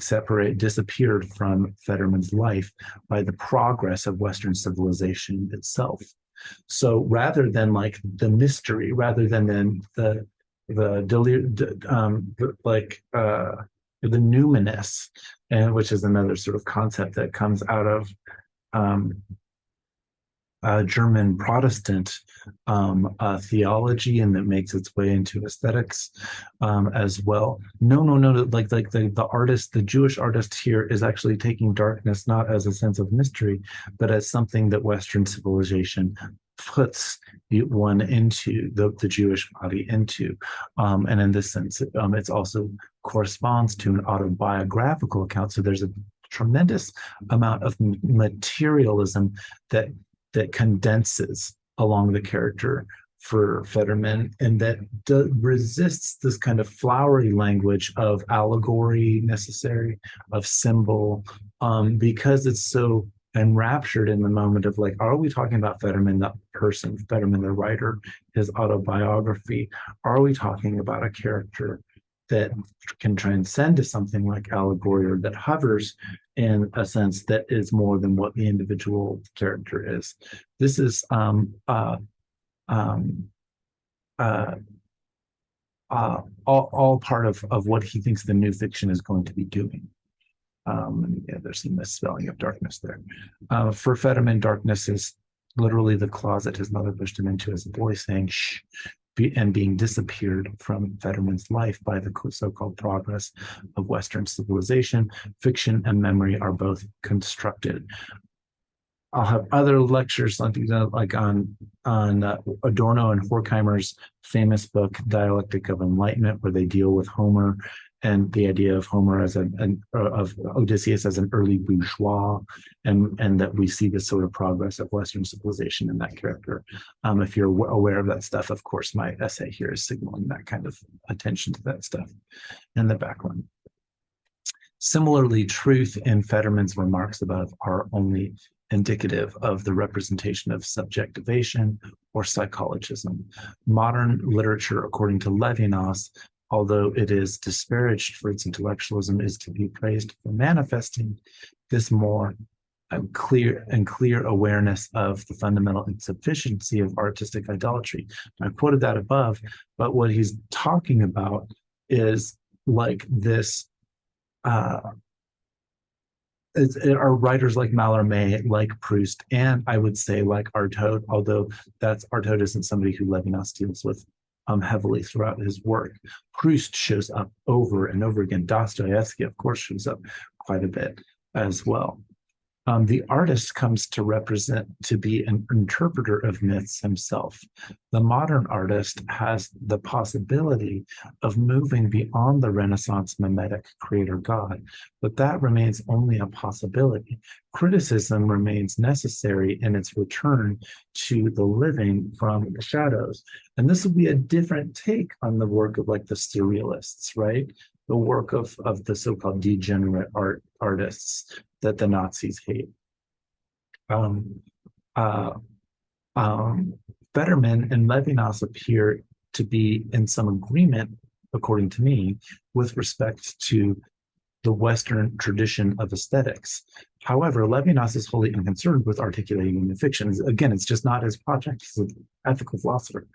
disappeared from Federman's life by the progress of Western civilization itself. So rather than like the mystery, rather than the numinous, and which is another sort of concept that comes out of German Protestant theology, and that makes its way into aesthetics as well. No. Like the artist, the Jewish artist here is actually taking darkness not as a sense of mystery, but as something that Western civilization puts one into the Jewish body into, and in this sense, it's also corresponds to an autobiographical account. So there's a tremendous amount of materialism that condenses along the character for Federman, and that resists this kind of flowery language of allegory necessary, of symbol, because it's so enraptured in the moment of like, are we talking about Federman, the person, Federman, the writer, his autobiography? Are we talking about a character that can transcend to something like allegory, or that hovers in a sense that is more than what the individual character is? This is all part of what he thinks the new fiction is going to be doing. Yeah, there's some misspelling of darkness there. For Federman, darkness is literally the closet his mother pushed him into as a boy, saying shh, and being disappeared from Federman's life by the so-called progress of Western civilization. Fiction and memory are both constructed. I'll have other lectures like on Adorno and Horkheimer's famous book Dialectic of Enlightenment, where they deal with Homer and the idea of Homer as of Odysseus as an early bourgeois, and that we see this sort of progress of Western civilization in that character. If you're aware of that stuff, of course, my essay here is signaling that kind of attention to that stuff in the background. Similarly, truth in Federman's remarks above are only indicative of the representation of subjectivation or psychologism. Modern literature, according to Levinas, although it is disparaged for its intellectualism, is to be praised for manifesting this more clear awareness of the fundamental insufficiency of artistic idolatry. I quoted that above, but what he's talking about is like this, are writers like Mallarmé, like Proust, and I would say like Artaud, although Artaud isn't somebody who Levinas deals with heavily throughout his work. Proust shows up over and over again. Dostoevsky, of course, shows up quite a bit as well. The artist comes to be an interpreter of myths himself. The modern artist has the possibility of moving beyond the Renaissance mimetic creator God, but that remains only a possibility. Criticism remains necessary in its return to the living from the shadows. And this will be a different take on the work of like the surrealists, right? The work of the so-called degenerate artists that the Nazis hate. Federman and Levinas appear to be in some agreement, according to me, with respect to the Western tradition of aesthetics. However, Levinas is wholly unconcerned with articulating in the fiction. Again, it's just not his project. He's an ethical philosopher.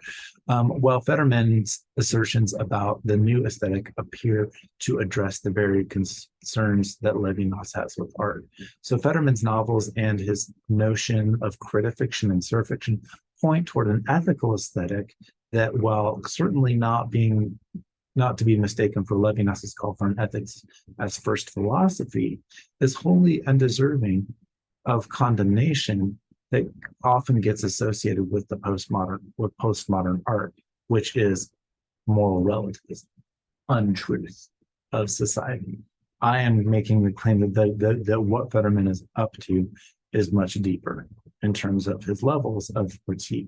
While Federman's assertions about the new aesthetic appear to address the very concerns that Levinas has with art. So Federman's novels and his notion of critifiction and surfiction point toward an ethical aesthetic that, while certainly not to be mistaken for Levinas's call for an ethics as first philosophy, is wholly undeserving of condemnation that often gets associated with postmodern art, which is moral relativism, untruth of society. I am making the claim that what Federman is up to is much deeper in terms of his levels of critique.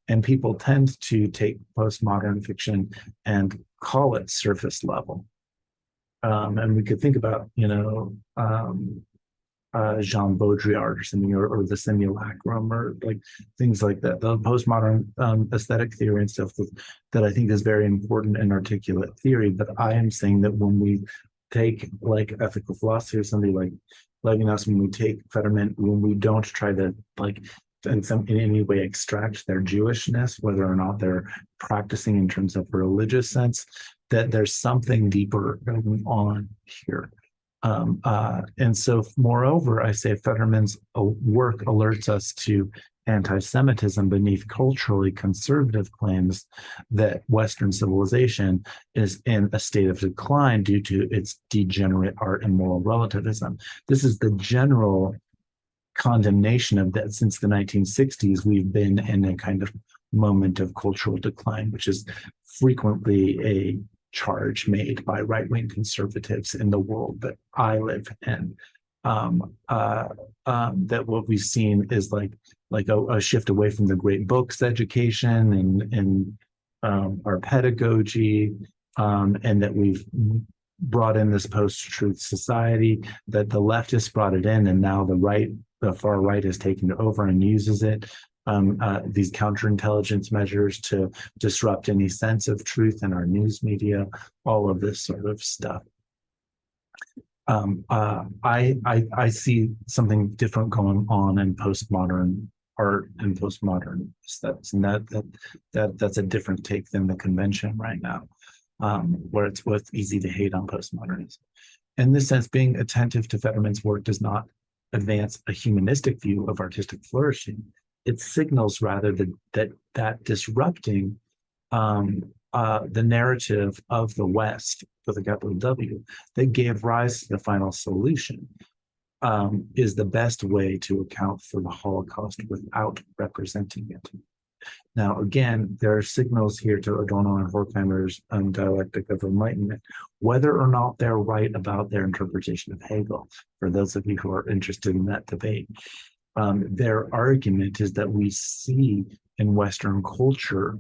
And people tend to take postmodern fiction and call it surface level. And we could think about, Jean Baudrillard or something, or the simulacrum, or like things like that. The postmodern aesthetic theory and stuff that I think is very important and articulate theory. But I am saying that when we take like ethical philosophy or somebody like Levinas, when we take Federman, when we don't try to in any way extract their Jewishness, whether or not they're practicing in terms of a religious sense, that there's something deeper going on here. And so, moreover, I say Federman's work alerts us to anti-Semitism beneath culturally conservative claims that Western civilization is in a state of decline due to its degenerate art and moral relativism. This is the general condemnation of that. Since the 1960s, we've been in a kind of moment of cultural decline, which is frequently a charge made by right-wing conservatives in the world that I live in. That what we've seen is like a shift away from the great books education and our pedagogy, and that we've brought in this post-truth society, that the leftists brought it in, and now the far right has taken it over and uses it. These counterintelligence measures to disrupt any sense of truth in our news media, all of this sort of stuff. I see something different going on in postmodern art and postmodern aesthetics, and that's a different take than the convention right now, where it's easy to hate on postmodernism. In this sense, being attentive to Federman's work does not advance a humanistic view of artistic flourishing. It signals rather that disrupting the narrative of the West, with a capital W, that gave rise to the final solution, is the best way to account for the Holocaust without representing it. Now, again, there are signals here to Adorno and Horkheimer's dialectic of enlightenment, whether or not they're right about their interpretation of Hegel. For those of you who are interested in that debate, their argument is that we see in Western culture,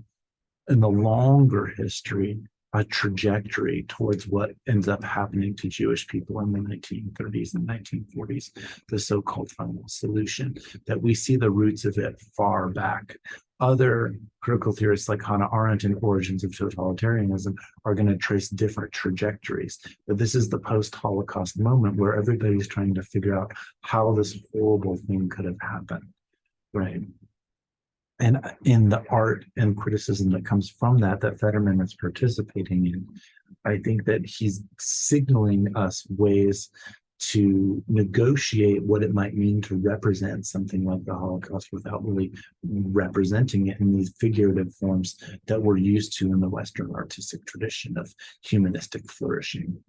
in the longer history, a trajectory towards what ends up happening to Jewish people in the 1930s and 1940s, the so-called final solution, that we see the roots of it far back. Other critical theorists like Hannah Arendt in Origins of Totalitarianism are going to trace different trajectories. But this is the post-Holocaust moment where everybody's trying to figure out how this horrible thing could have happened, right? And in the art and criticism that comes from that Federman is participating in, I think that he's signaling us ways to negotiate what it might mean to represent something like the Holocaust without really representing it in these figurative forms that we're used to in the Western artistic tradition of humanistic flourishing.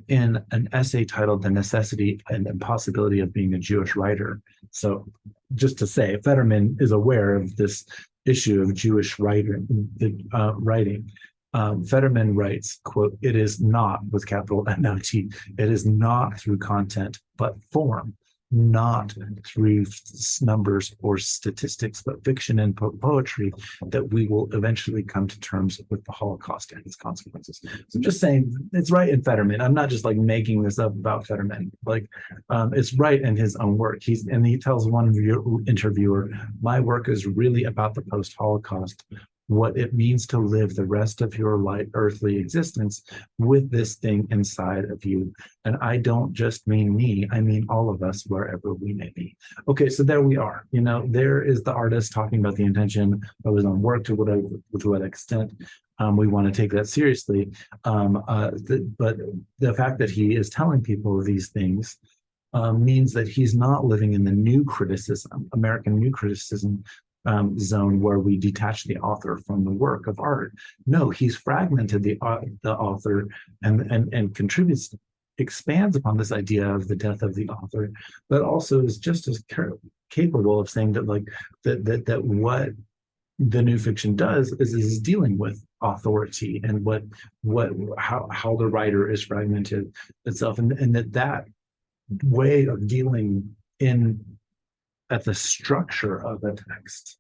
In an essay titled The Necessity and Impossibility of Being a Jewish Writer. So just to say, Federman is aware of this issue of Jewish writing. Federman writes, quote, "It is not," with capital N-O-T, "it is not through content, but form, not through numbers or statistics, but fiction and poetry, that we will eventually come to terms with the Holocaust and its consequences." So I'm just saying it's right in Federman. I'm not just like making this up about Federman. It's right in his own work. He tells one interviewer, "My work is really about the post-Holocaust what it means to live the rest of your life, earthly existence with this thing inside of you. And I don't just mean me, I mean all of us, wherever we may be. Okay, so there we are. There is the artist talking about the intention of his own work, to what extent we want to take that seriously. But the fact that he is telling people these things means that he's not living in the new criticism, American new criticism zone, where we detach the author from the work of art. No, he's fragmented the author and contributes, expands upon this idea of the death of the author, but also is just as capable of saying that that what the new fiction does is dealing with authority and how the writer is fragmented itself, and that way of dealing at the structure of a text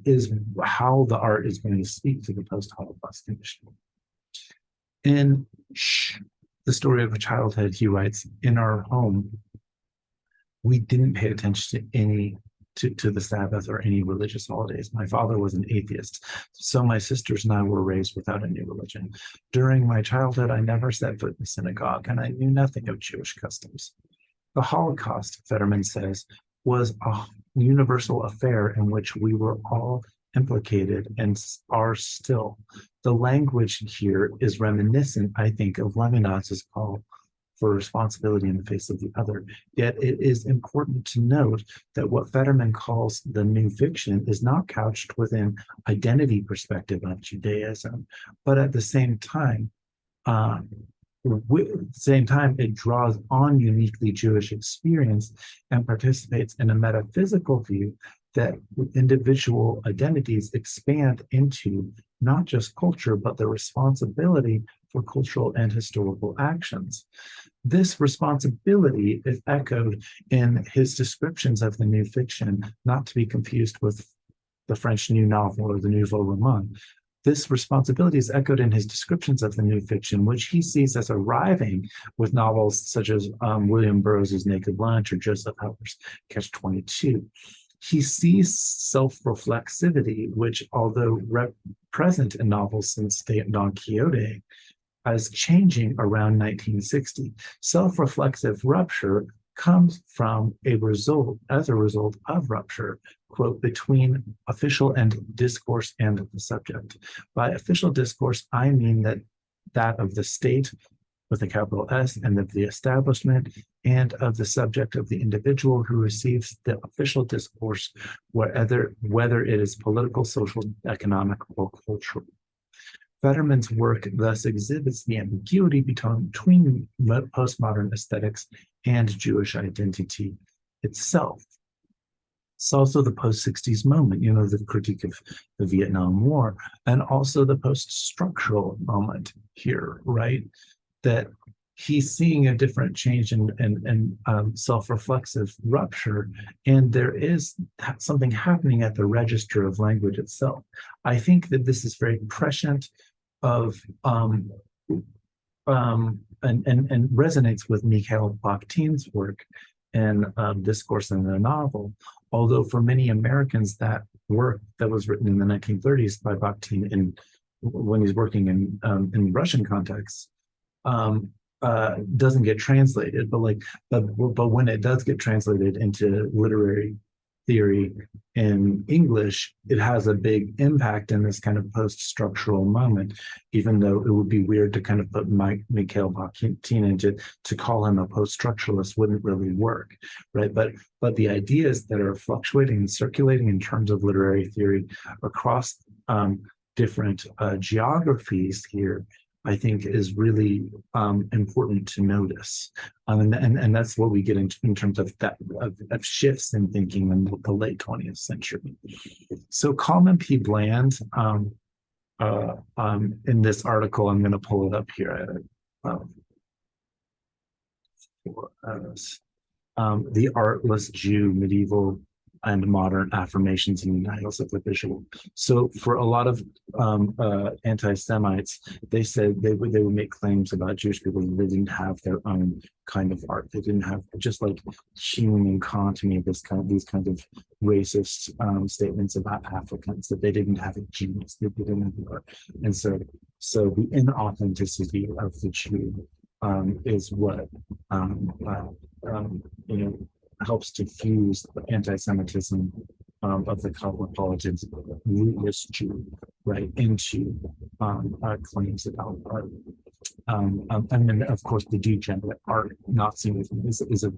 is how the art is going to speak to the post-Holocaust condition. In The Story of a Childhood, he writes, in our home, we didn't pay attention to the Sabbath or any religious holidays. My father was an atheist, so my sisters and I were raised without any religion. During my childhood, I never set foot in a synagogue, and I knew nothing of Jewish customs. The Holocaust, Federman says, was a universal affair in which we were all implicated and are still. The language here is reminiscent, I think, of Levinas's call for responsibility in the face of the other. Yet it is important to note that what Federman calls the new fiction is not couched within identity perspective of Judaism, but at the same time, it draws on uniquely Jewish experience and participates in a metaphysical view that individual identities expand into not just culture, but the responsibility for cultural and historical actions. This responsibility is echoed in his descriptions of the new fiction, not to be confused with the French New Novel or the Nouveau Roman. This responsibility is echoed in his descriptions of the new fiction, which he sees as arriving with novels such as William Burroughs' Naked Lunch or Joseph Heller Catch-22. He sees self-reflexivity, which, although present in novels since Don Quixote, as changing around 1960. Self-reflexive rupture comes from as a result of rupture, quote, between official and discourse and the subject. By official discourse, I mean that of the state with a capital S and of the establishment, and of the subject of the individual who receives the official discourse, whether it is political, social, economic, or cultural. Federman's work thus exhibits the ambiguity between postmodern aesthetics and Jewish identity itself. It's also the post-60s moment, the critique of the Vietnam War, and also the post-structural moment here, right? That he's seeing a different change and self-reflexive rupture, and there is something happening at the register of language itself. I think that this is very prescient of and resonates with Mikhail Bakhtin's work and Discourse in the Novel. Although for many Americans, that work that was written in the 1930s by Bakhtin when he's working in Russian context doesn't get translated, but when it does get translated into literary theory in English, it has a big impact in this kind of post-structural moment, even though it would be weird to kind of put Mikhail Bakhtin into to call him a post-structuralist wouldn't really work, right? But the ideas that are fluctuating and circulating in terms of literary theory across different geographies here, I think is really important to notice, and that's what we get in terms of that of shifts in thinking in the late 20th century. So Coleman P. Bland, in this article, I'm going to pull it up here for us. The Artless Jew, Medieval and modern affirmations and denials of the visual. So for a lot of anti-Semites, they said they would make claims about Jewish people that they didn't have their own kind of art. They didn't have, just like Hume and Kant made these kind of racist statements about Africans, that they didn't have a genius, they didn't have art. And so the inauthenticity of the Jew is what you know, helps to fuse the anti-Semitism of the cosmopolitans, rootless Jew, right, into claims about art. And then, of course, the degenerate art Nazism is a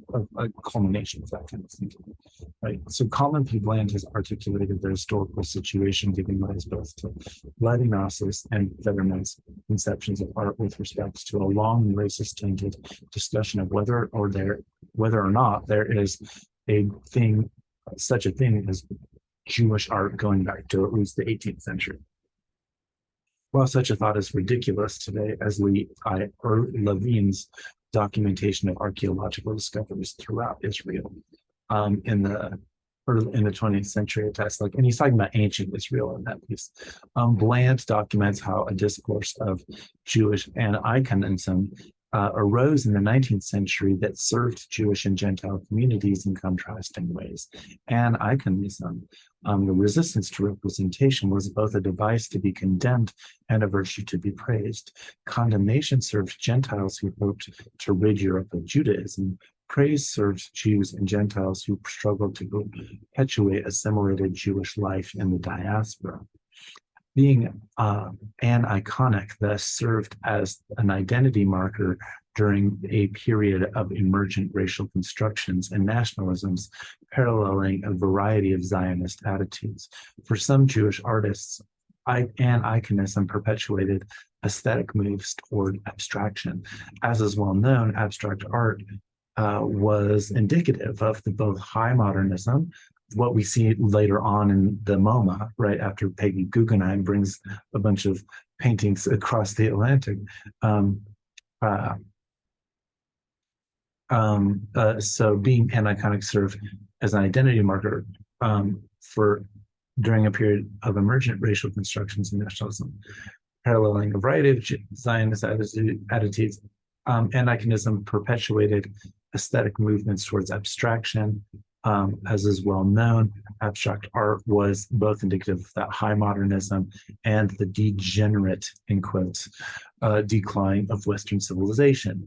culmination of that kind of thinking, right? So common people has articulated their historical situation, giving rise both to Levi-Strauss and Federman's conceptions of art with respect to a long racist-tainted discussion of whether or not there is such a thing as Jewish art going back to at least the 18th century. While such a thought is ridiculous today, as Levine's documentation of archaeological discoveries throughout Israel in the 20th century attests, and he's talking about ancient Israel in that piece. Bland documents how a discourse of Jewish aniconism arose in the 19th century that served Jewish and Gentile communities in contrasting ways. Aniconism, the resistance to representation, was both a device to be condemned and a virtue to be praised. Condemnation served Gentiles who hoped to rid Europe of Judaism. Praise served Jews and Gentiles who struggled to perpetuate assimilated Jewish life in the diaspora. Being aniconic thus served as an identity marker during a period of emergent racial constructions and nationalisms, paralleling a variety of Zionist attitudes. For some Jewish artists, aniconism perpetuated aesthetic moves toward abstraction. As is well known, abstract art was indicative of both high modernism, what we see later on in the MoMA, right after Peggy Guggenheim brings a bunch of paintings across the Atlantic. So being aniconic served as an identity marker during a period of emergent racial constructions and nationalism, paralleling a variety of Zionist attitudes. Aniconism perpetuated aesthetic movements towards abstraction. As is well known, abstract art was both indicative of that high modernism and the degenerate, in quotes, decline of Western civilization.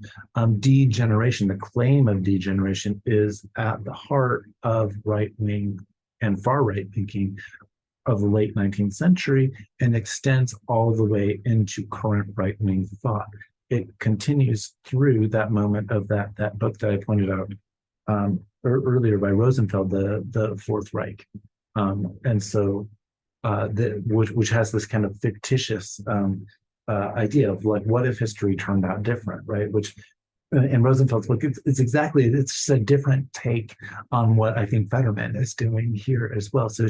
Degeneration, the claim of degeneration, is at the heart of right-wing and far-right thinking of the late 19th century and extends all the way into current right-wing thought. It continues through that moment of that book that I pointed out earlier by Rosenfeld, the Fourth Reich, and so which has this kind of fictitious idea of what if history turned out different, right? Which in Rosenfeld's book, it's just a different take on what I think Federman is doing here as well. So I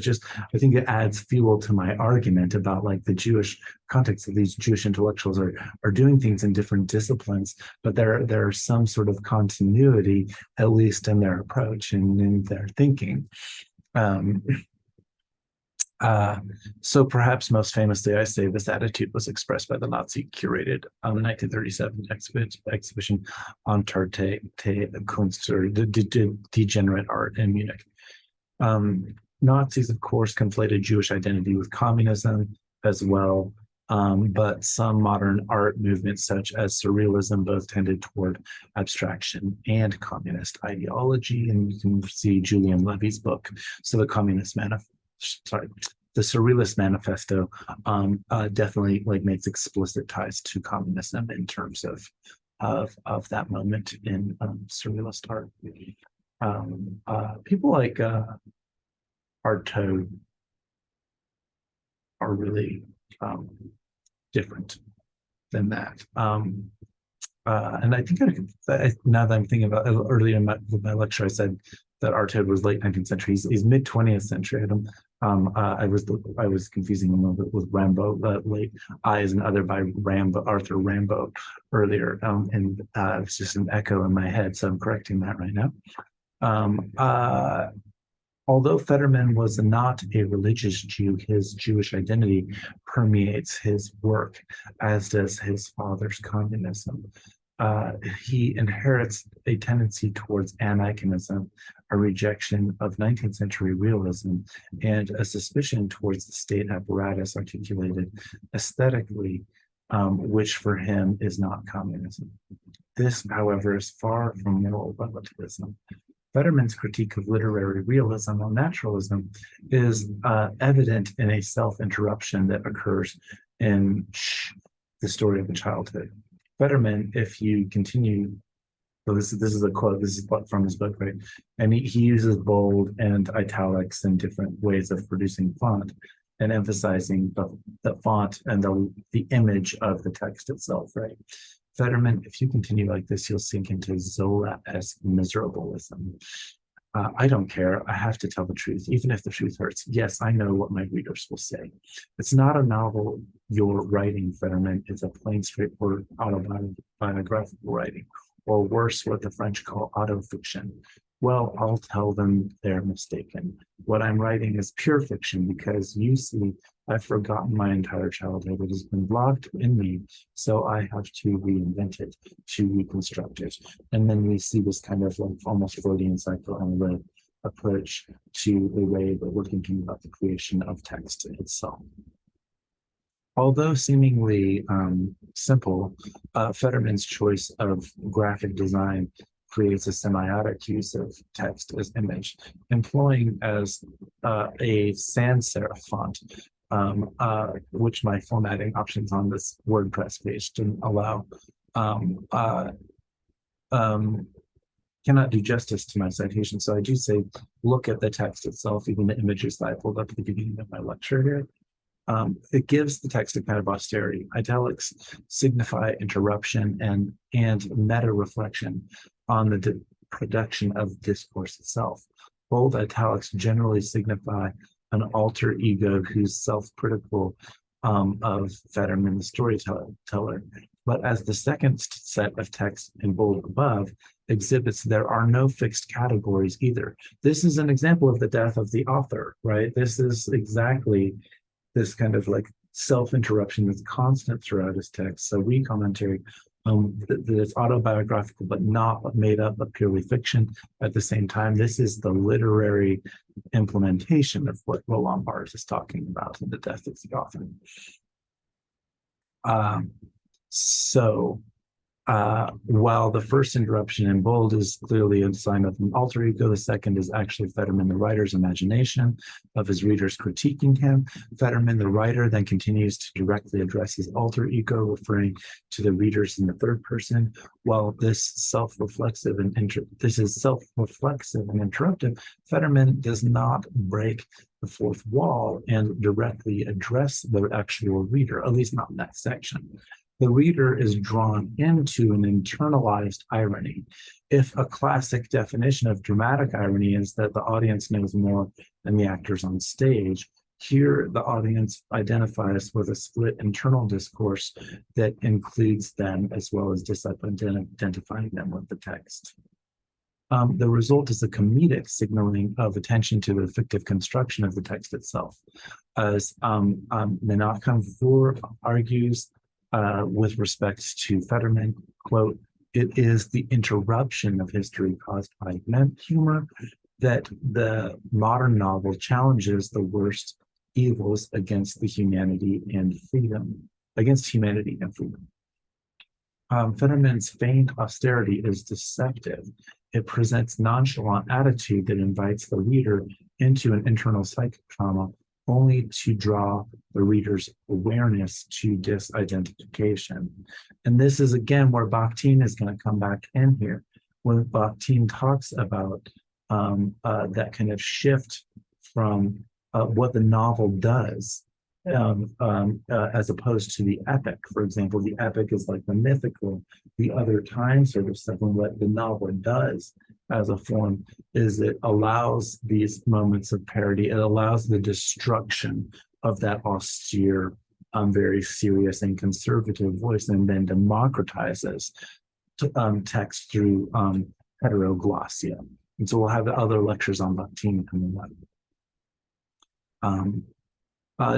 think it adds fuel to my argument about the Jewish context of these Jewish intellectuals are doing things in different disciplines, but there's some sort of continuity, at least in their approach and in their thinking. So perhaps most famously, I say this attitude was expressed by the Nazi-curated 1937 exhibition Entartete Kunst, or Degenerate Art in Munich. Nazis, of course, conflated Jewish identity with communism as well, but some modern art movements, such as Surrealism, both tended toward abstraction and communist ideology. And you can see Julian Levy's book, So the Communist Manifesto. The Surrealist Manifesto definitely makes explicit ties to communism in terms of that moment in Surrealist art. People like Artaud are really different than that. And I think now that I'm thinking about earlier in my lecture, I said that Artaud was late 19th century. He's mid 20th century. I was confusing him a little bit with Rambo, late I as an other by Arthur Rambo earlier, and it's just an echo in my head, so I'm correcting that right now. Although Federman was not a religious Jew, his Jewish identity permeates his work, as does his father's communism. He inherits a tendency towards aniconism, a rejection of 19th century realism, and a suspicion towards the state apparatus articulated aesthetically, which for him is not communism. This, however, is far from moral relativism. Fetterman's critique of literary realism or naturalism is evident in a self-interruption that occurs in the story of a childhood. Fetterman, if you continue, so this is a quote, this is from his book, right? And he uses bold and italics and different ways of producing font and emphasizing the font and the image of the text itself, right? Fetterman, if you continue like this, you'll sink into Zola-esque miserableism. I don't care. I have to tell the truth, even if the truth hurts. Yes, I know what my readers will say. It's not a novel you're writing, Fetterman. It's a plain, straightforward autobiographical writing, or worse, what the French call autofiction. Well, I'll tell them they're mistaken. What I'm writing is pure fiction because, you see, I've forgotten my entire childhood. It has been locked in me, so I have to reinvent it, to reconstruct it. And then we see this kind of like almost Freudian psychoanalytic approach to the way that we're thinking about the creation of text itself. Although seemingly simple, Fetterman's choice of graphic design creates a semiotic use of text as image, employing as a sans serif font, which my formatting options on this WordPress page didn't allow. Cannot do justice to my citation. So I do say, look at the text itself, even the images that I pulled up at the beginning of my lecture here. It gives the text a kind of austerity. Italics signify interruption and meta-reflection on the production of discourse itself. Bold italics generally signify an alter ego who's self-critical of Fetterman, the storyteller. But as the second set of text in bold above exhibits, there are no fixed categories either. This is an example of the death of the author, right? This is exactly this kind of like self-interruption that's constant throughout his text. So commentary that it's autobiographical, but not made up of purely fiction. At the same time, this is the literary implementation of what Roland Barthes is talking about in The Death of the Author. While the first interruption in bold is clearly a sign of an alter ego, the second is actually Fetterman, the writer's imagination of his readers critiquing him. Fetterman, the writer, then continues to directly address his alter ego, referring to the readers in the third person. While this is self-reflexive and interruptive, Fetterman does not break the fourth wall and directly address the actual reader, at least not in that section. The reader is drawn into an internalized irony. If a classic definition of dramatic irony is that the audience knows more than the actors on stage, here the audience identifies with a split internal discourse that includes them as well as identifying them with the text. The result is a comedic signaling of attention to the fictive construction of the text itself. As Menachem argues, with respect to Fetterman, quote, it is the interruption of history caused by humor that the modern novel challenges the worst evils against humanity and freedom. Fetterman's feigned austerity is deceptive. It presents nonchalant attitude that invites the reader into an internal psychic trauma only to draw the reader's awareness to disidentification. And this is, again, where Bakhtin is going to come back in here, when Bakhtin talks about that kind of shift from what the novel does as opposed to the epic. For example, the epic is like the mythical, the other time sort of stuff, and what the novel does as a form is it allows these moments of parody. It allows the destruction of that austere, very serious and conservative voice, and then democratizes text through heteroglossia. And so we'll have other lectures on Bakhtin coming up.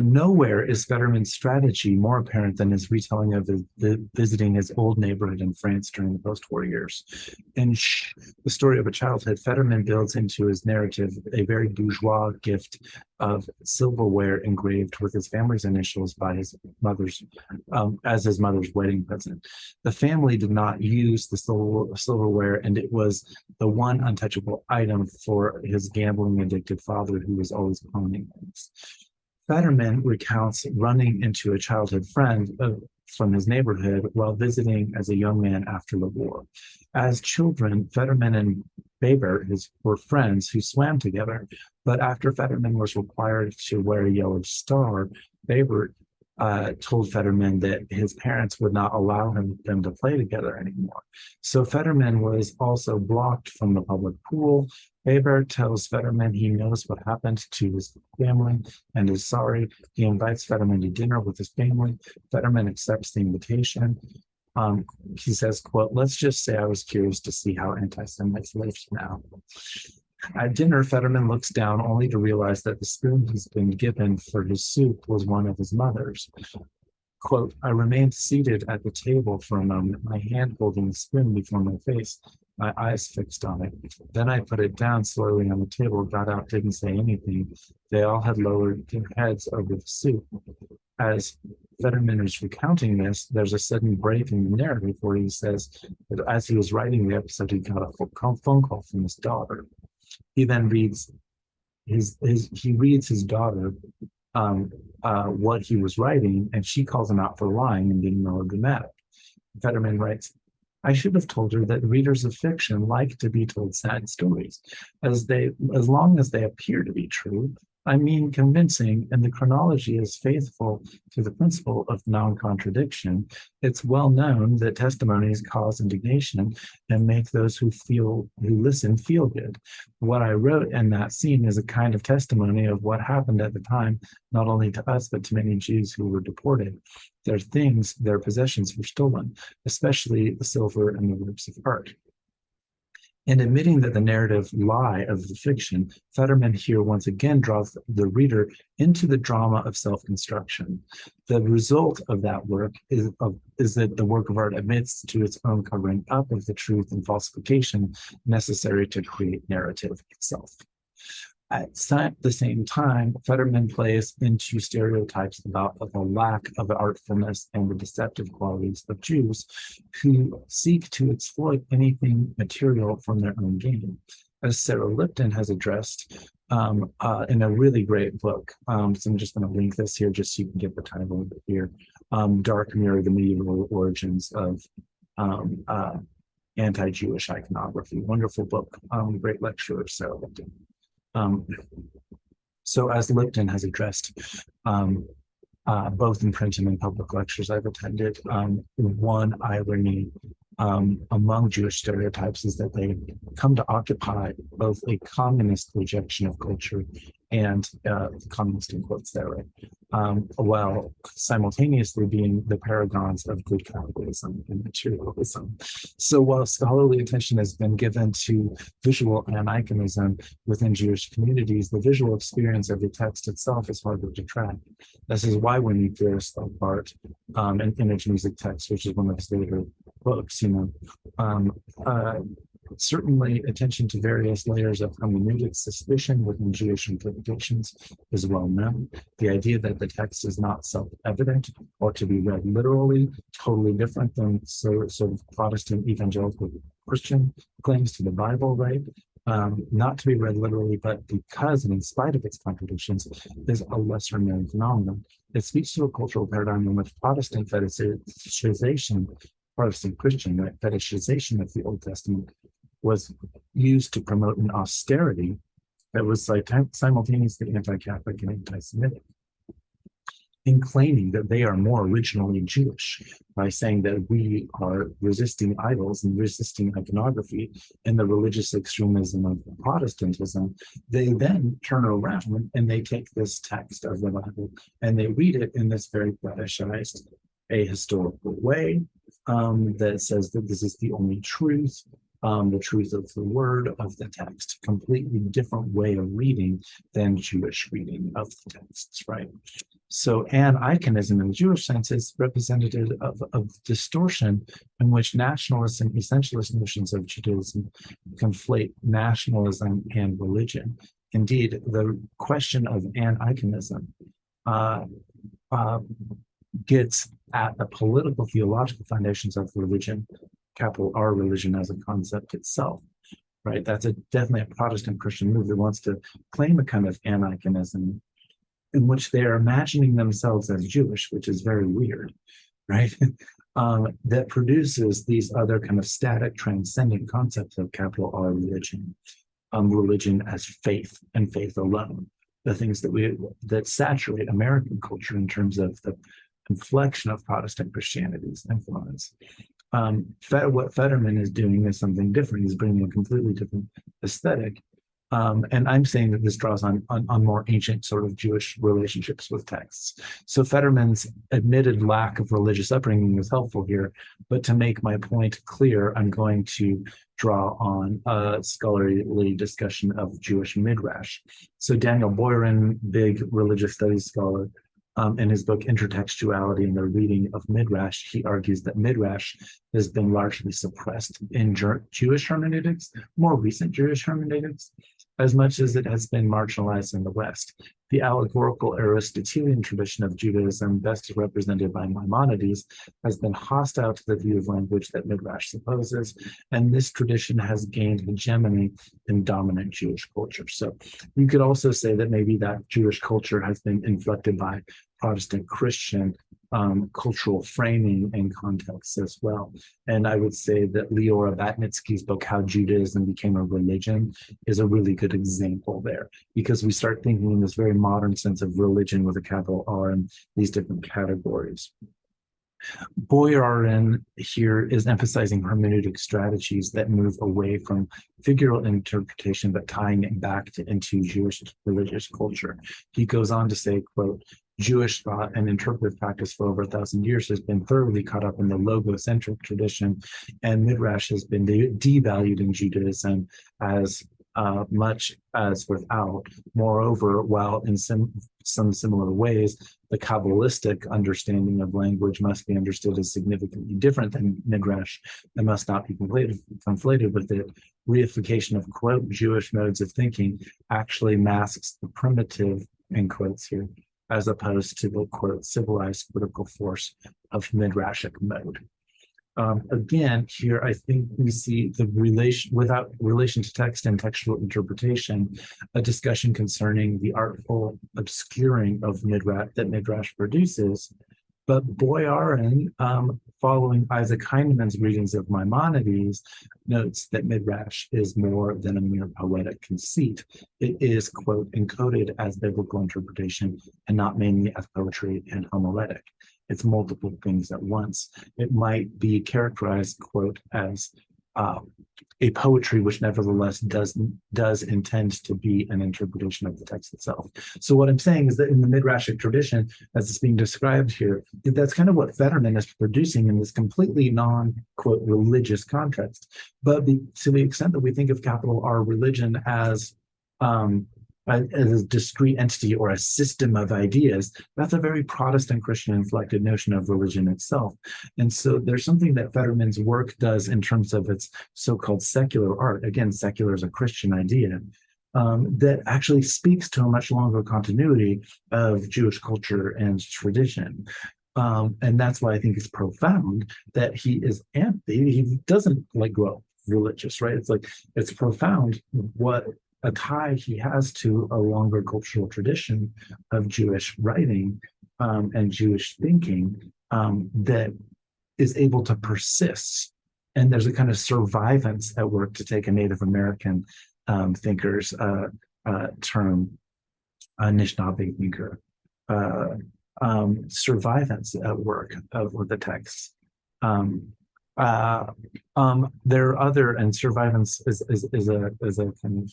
Nowhere is Federman's strategy more apparent than his retelling of the visiting his old neighborhood in France during the post-war years. In The Story of a Childhood, Federman builds into his narrative a very bourgeois gift of silverware engraved with his family's initials by his mother's, as his mother's wedding present. The family did not use the silverware, and it was the one untouchable item for his gambling addicted father, who was always pawning things. Federman recounts running into a childhood friend from his neighborhood while visiting as a young man after the war. As children, Federman and Weber were friends who swam together, but after Federman was required to wear a yellow star, Weber told Federman that his parents would not allow them to play together anymore. So Federman was also blocked from the public pool. Weber tells Federman he knows what happened to his family and is sorry. He invites Federman to dinner with his family. Federman accepts the invitation. He says, quote, "Let's just say I was curious to see how anti-Semites lived now." At dinner, Federman looks down only to realize that the spoon he's been given for his soup was one of his mother's. Quote, "I remained seated at the table for a moment, my hand holding the spoon before my face, my eyes fixed on it. Then I put it down slowly on the table, got out, didn't say anything. They all had lowered their heads over the soup." As Federman is recounting this, there's a sudden break in the narrative where he says that as he was writing the episode, he got a phone call from his daughter. He then reads his daughter what he was writing, and she calls him out for lying and being melodramatic. Federman writes, "I should have told her that readers of fiction like to be told sad stories, as long as they appear to be true. I mean convincing, and the chronology is faithful to the principle of non-contradiction. It's well known that testimonies cause indignation and make those who listen feel good. What I wrote in that scene is a kind of testimony of what happened at the time, not only to us, but to many Jews who were deported. Their possessions were stolen, especially the silver and the works of art." In admitting that the narrative lie of the fiction, Federman here once again draws the reader into the drama of self-construction. The result of that work is that the work of art admits to its own covering up of the truth and falsification necessary to create narrative itself. At the same time, Federman plays into stereotypes about the lack of artfulness and the deceptive qualities of Jews who seek to exploit anything material from their own gain. As Sarah Lipton has addressed in a really great book, so I'm just going to link this here just so you can get the title here, Dark Mirror, the Medieval Origins of Anti-Jewish Iconography. Wonderful book, great lecturer, Sarah Lipton. So as Lipton has addressed, both in print and in public lectures I've attended, one irony among Jewish stereotypes is that they come to occupy both a communist rejection of culture and communist in quotes there, right? While simultaneously being the paragons of good capitalism and materialism. So while scholarly attention has been given to visual aniconism within Jewish communities, the visual experience of the text itself is harder to track. This is why when you Ferris like art and image music text, which is one of his later books, certainly attention to various layers of hermeneutic suspicion within Jewish interpretations is well known. The idea that the text is not self-evident or to be read literally, totally different than sort of Protestant evangelical Christian claims to the Bible, right? Not to be read literally, but because and in spite of its contradictions, is a lesser known phenomenon. It speaks to a cultural paradigm in which Protestant Christian fetishization of the Old Testament was used to promote an austerity that was simultaneously anti-Catholic and anti-Semitic, in claiming that they are more originally Jewish by saying that we are resisting idols and resisting iconography and the religious extremism of Protestantism. They then turn around and they take this text of the Bible and they read it in this very fetishized, ahistorical way that says that this is the only truth, the truth of the word of the text, completely different way of reading than Jewish reading of the texts, right? So Aniconism in the Jewish sense is representative of distortion in which nationalist and essentialist notions of Judaism conflate nationalism and religion. Indeed, the question of Aniconism uh, uh, gets at the political theological foundations of religion, capital R religion as a concept itself, right? That's definitely a Protestant Christian move that wants to claim a kind of Aniconism in which they are imagining themselves as Jewish, which is very weird, right? That produces these other kind of static, transcendent concepts of capital R religion, religion as faith and faith alone, the things that saturate American culture in terms of the inflection of Protestant Christianity's influence. What Federman is doing is something different. He's bringing a completely different aesthetic. And I'm saying that this draws on more ancient sort of Jewish relationships with texts. So Federman's admitted lack of religious upbringing is helpful here, but to make my point clear, I'm going to draw on a scholarly discussion of Jewish midrash. So Daniel Boyarin, big religious studies scholar, in his book Intertextuality and the Reading of Midrash, he argues that Midrash has been largely suppressed in Jewish hermeneutics, more recent Jewish hermeneutics, as much as it has been marginalized in the West. The allegorical Aristotelian tradition of Judaism, best represented by Maimonides, has been hostile to the view of language that Midrash supposes, and this tradition has gained hegemony in dominant Jewish culture. So you could also say that maybe that Jewish culture has been inflected by Protestant Christian cultural framing and context as well. And I would say that Leora Batnitsky's book, How Judaism Became a Religion, is a really good example there, because we start thinking in this very modern sense of religion with a capital R and these different categories. Boyarin here is emphasizing hermeneutic strategies that move away from figural interpretation, but tying it back into Jewish religious culture. He goes on to say, quote, Jewish thought and interpretive practice for over 1,000 years has been thoroughly caught up in the logocentric tradition, and Midrash has been devalued in Judaism as much as without. Moreover, while in some similar ways, the Kabbalistic understanding of language must be understood as significantly different than Midrash and must not be conflated with it. Reification of, quote, Jewish modes of thinking actually masks the primitive, in quotes here, as opposed to the, quote, civilized critical force of Midrashic mode. Again, here I think we see the relation, without relation to text and textual interpretation, a discussion concerning the artful obscuring of Midrash that Midrash produces. But Boyarin, following Isaac Heinemann's readings of Maimonides, notes that Midrash is more than a mere poetic conceit. It is, quote, encoded as biblical interpretation and not mainly as poetry and homiletic. It's multiple things at once. It might be characterized, quote, as a poetry which nevertheless does intend to be an interpretation of the text itself. So what I'm saying is that in the Midrashic tradition, as it's being described here, that's kind of what Federman is producing in this completely non-quote religious context. But to the extent that we think of capital R religion as a discrete entity or a system of ideas, that's a very Protestant Christian inflected notion of religion itself. And so there's something that Federman's work does in terms of its so-called secular art. Again, secular is a Christian idea. That actually speaks to a much longer continuity of Jewish culture and tradition. And that's why I think it's profound that he doesn't like grow religious, right? It's like, it's profound what a tie he has to a longer cultural tradition of Jewish writing and Jewish thinking that is able to persist. And there's a kind of survivance at work, to take a Native American thinker's term, Anishinaabe thinker, survivance at work with the text. There are other, and survivance is a kind of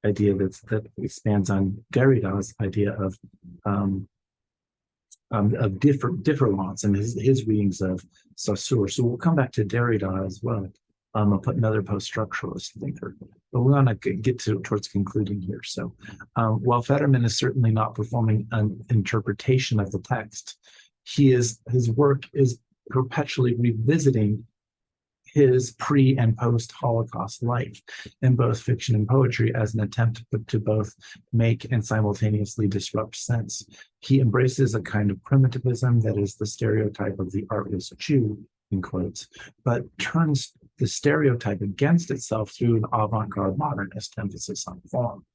idea that expands on Derrida's idea of difference and his readings of Saussure. So we'll come back to Derrida as well. another post-structuralist thinker. But we want to get towards concluding here. So while Federman is certainly not performing an interpretation of the text, his work is perpetually revisiting his pre and post Holocaust life in both fiction and poetry as an attempt to both make and simultaneously disrupt sense. He embraces a kind of primitivism that is the stereotype of the artless Jew, in quotes, but turns the stereotype against itself through an avant-garde modernist emphasis on form.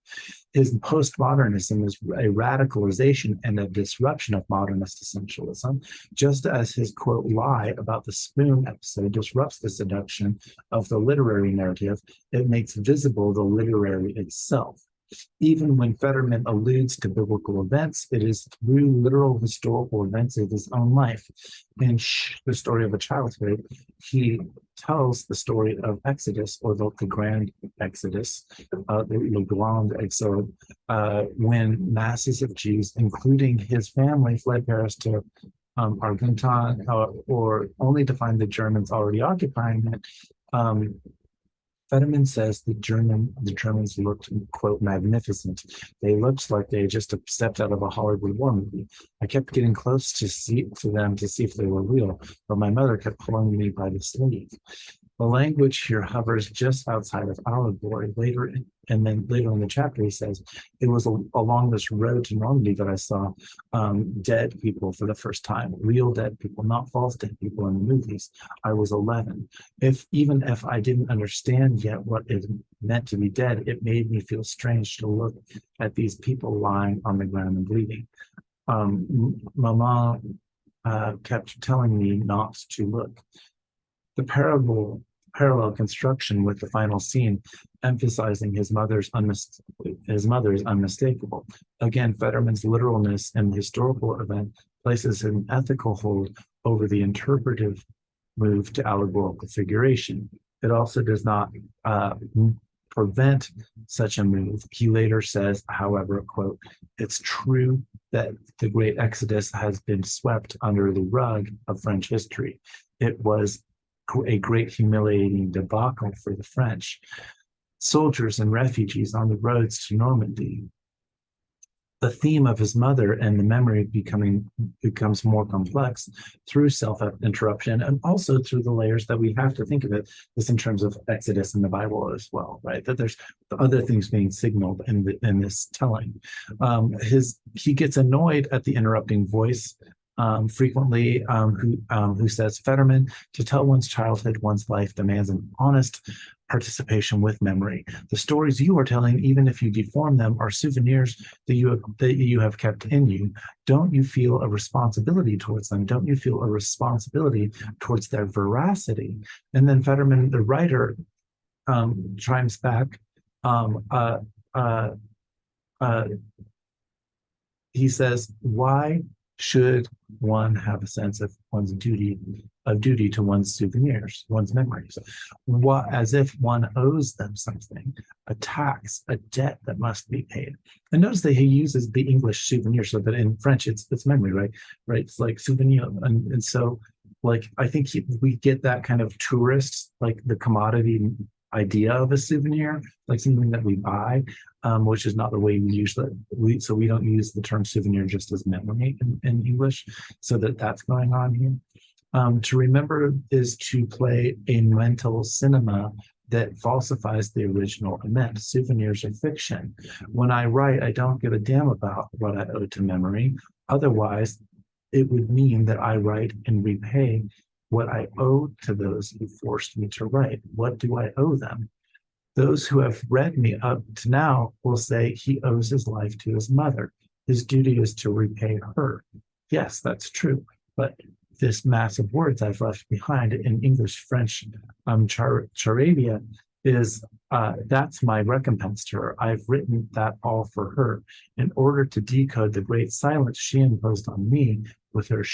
His postmodernism is a radicalization and a disruption of modernist essentialism, just as his quote lie about the spoon episode disrupts the seduction of the literary narrative. It makes visible the literary itself. Even when Federman alludes to biblical events, it is through literal historical events of his own life. In The Story of a Childhood, he tells the story of Exodus, or the Grand Exodus, the Grand Exode, when masses of Jews, including his family, fled Paris to Argentan, or only to find the Germans already occupying it. Federman says the Germans looked, quote, magnificent. They looked like they had just stepped out of a Hollywood war movie. I kept getting close to them to see if they were real, but my mother kept pulling me by the sleeve. The language here hovers just outside of allegory. Later in the chapter, he says, it was along this road to Normandy that I saw dead people for the first time, real dead people, not false dead people in the movies. I was 11. Even if I didn't understand yet what it meant to be dead, it made me feel strange to look at these people lying on the ground and bleeding. Mama kept telling me not to look. The parallel construction with the final scene, emphasizing his mother's unmistakable. Again, Federman's literalness in the historical event places an ethical hold over the interpretive move to allegorical figuration. It also does not prevent such a move. He later says, however, quote, it's true that the great Exodus has been swept under the rug of French history. It was a great humiliating debacle for the French. Soldiers and refugees on the roads to Normandy. The theme of his mother and the memory becomes more complex through self-interruption, and also through the layers that we have to think of this in terms of Exodus in the Bible as well, right? That there's other things being signaled in this telling. He gets annoyed at the interrupting voice frequently, who says, Federman, to tell one's childhood, one's life demands an honest participation with memory. The stories you are telling, even if you deform them, are souvenirs that you have kept in you. Don't you feel a responsibility towards them? Don't you feel a responsibility towards their veracity? And then Federman, the writer, chimes back. He says, why should one have a sense of one's duty to one's souvenirs, one's memories, as if one owes them something, a tax, a debt that must be paid. And notice that he uses the English souvenir, so that in French it's memory, right? It's like souvenir, and so like I think we get that kind of tourist, like the commodity idea of a souvenir, like something that we buy, which is not the way we usually, so we don't use the term souvenir just as memory in English, so that's going on here. To remember is to play a mental cinema that falsifies the original event. Souvenirs are fiction. When I write, I don't give a damn about what I owe to memory. Otherwise, it would mean that I write and repay what I owe to those who forced me to write. What do I owe them? Those who have read me up to now will say he owes his life to his mother. His duty is to repay her. Yes, that's true. But this mass of words I've left behind in English, French, charabia is that's my recompense to her. I've written that all for her in order to decode the great silence she imposed on me with her.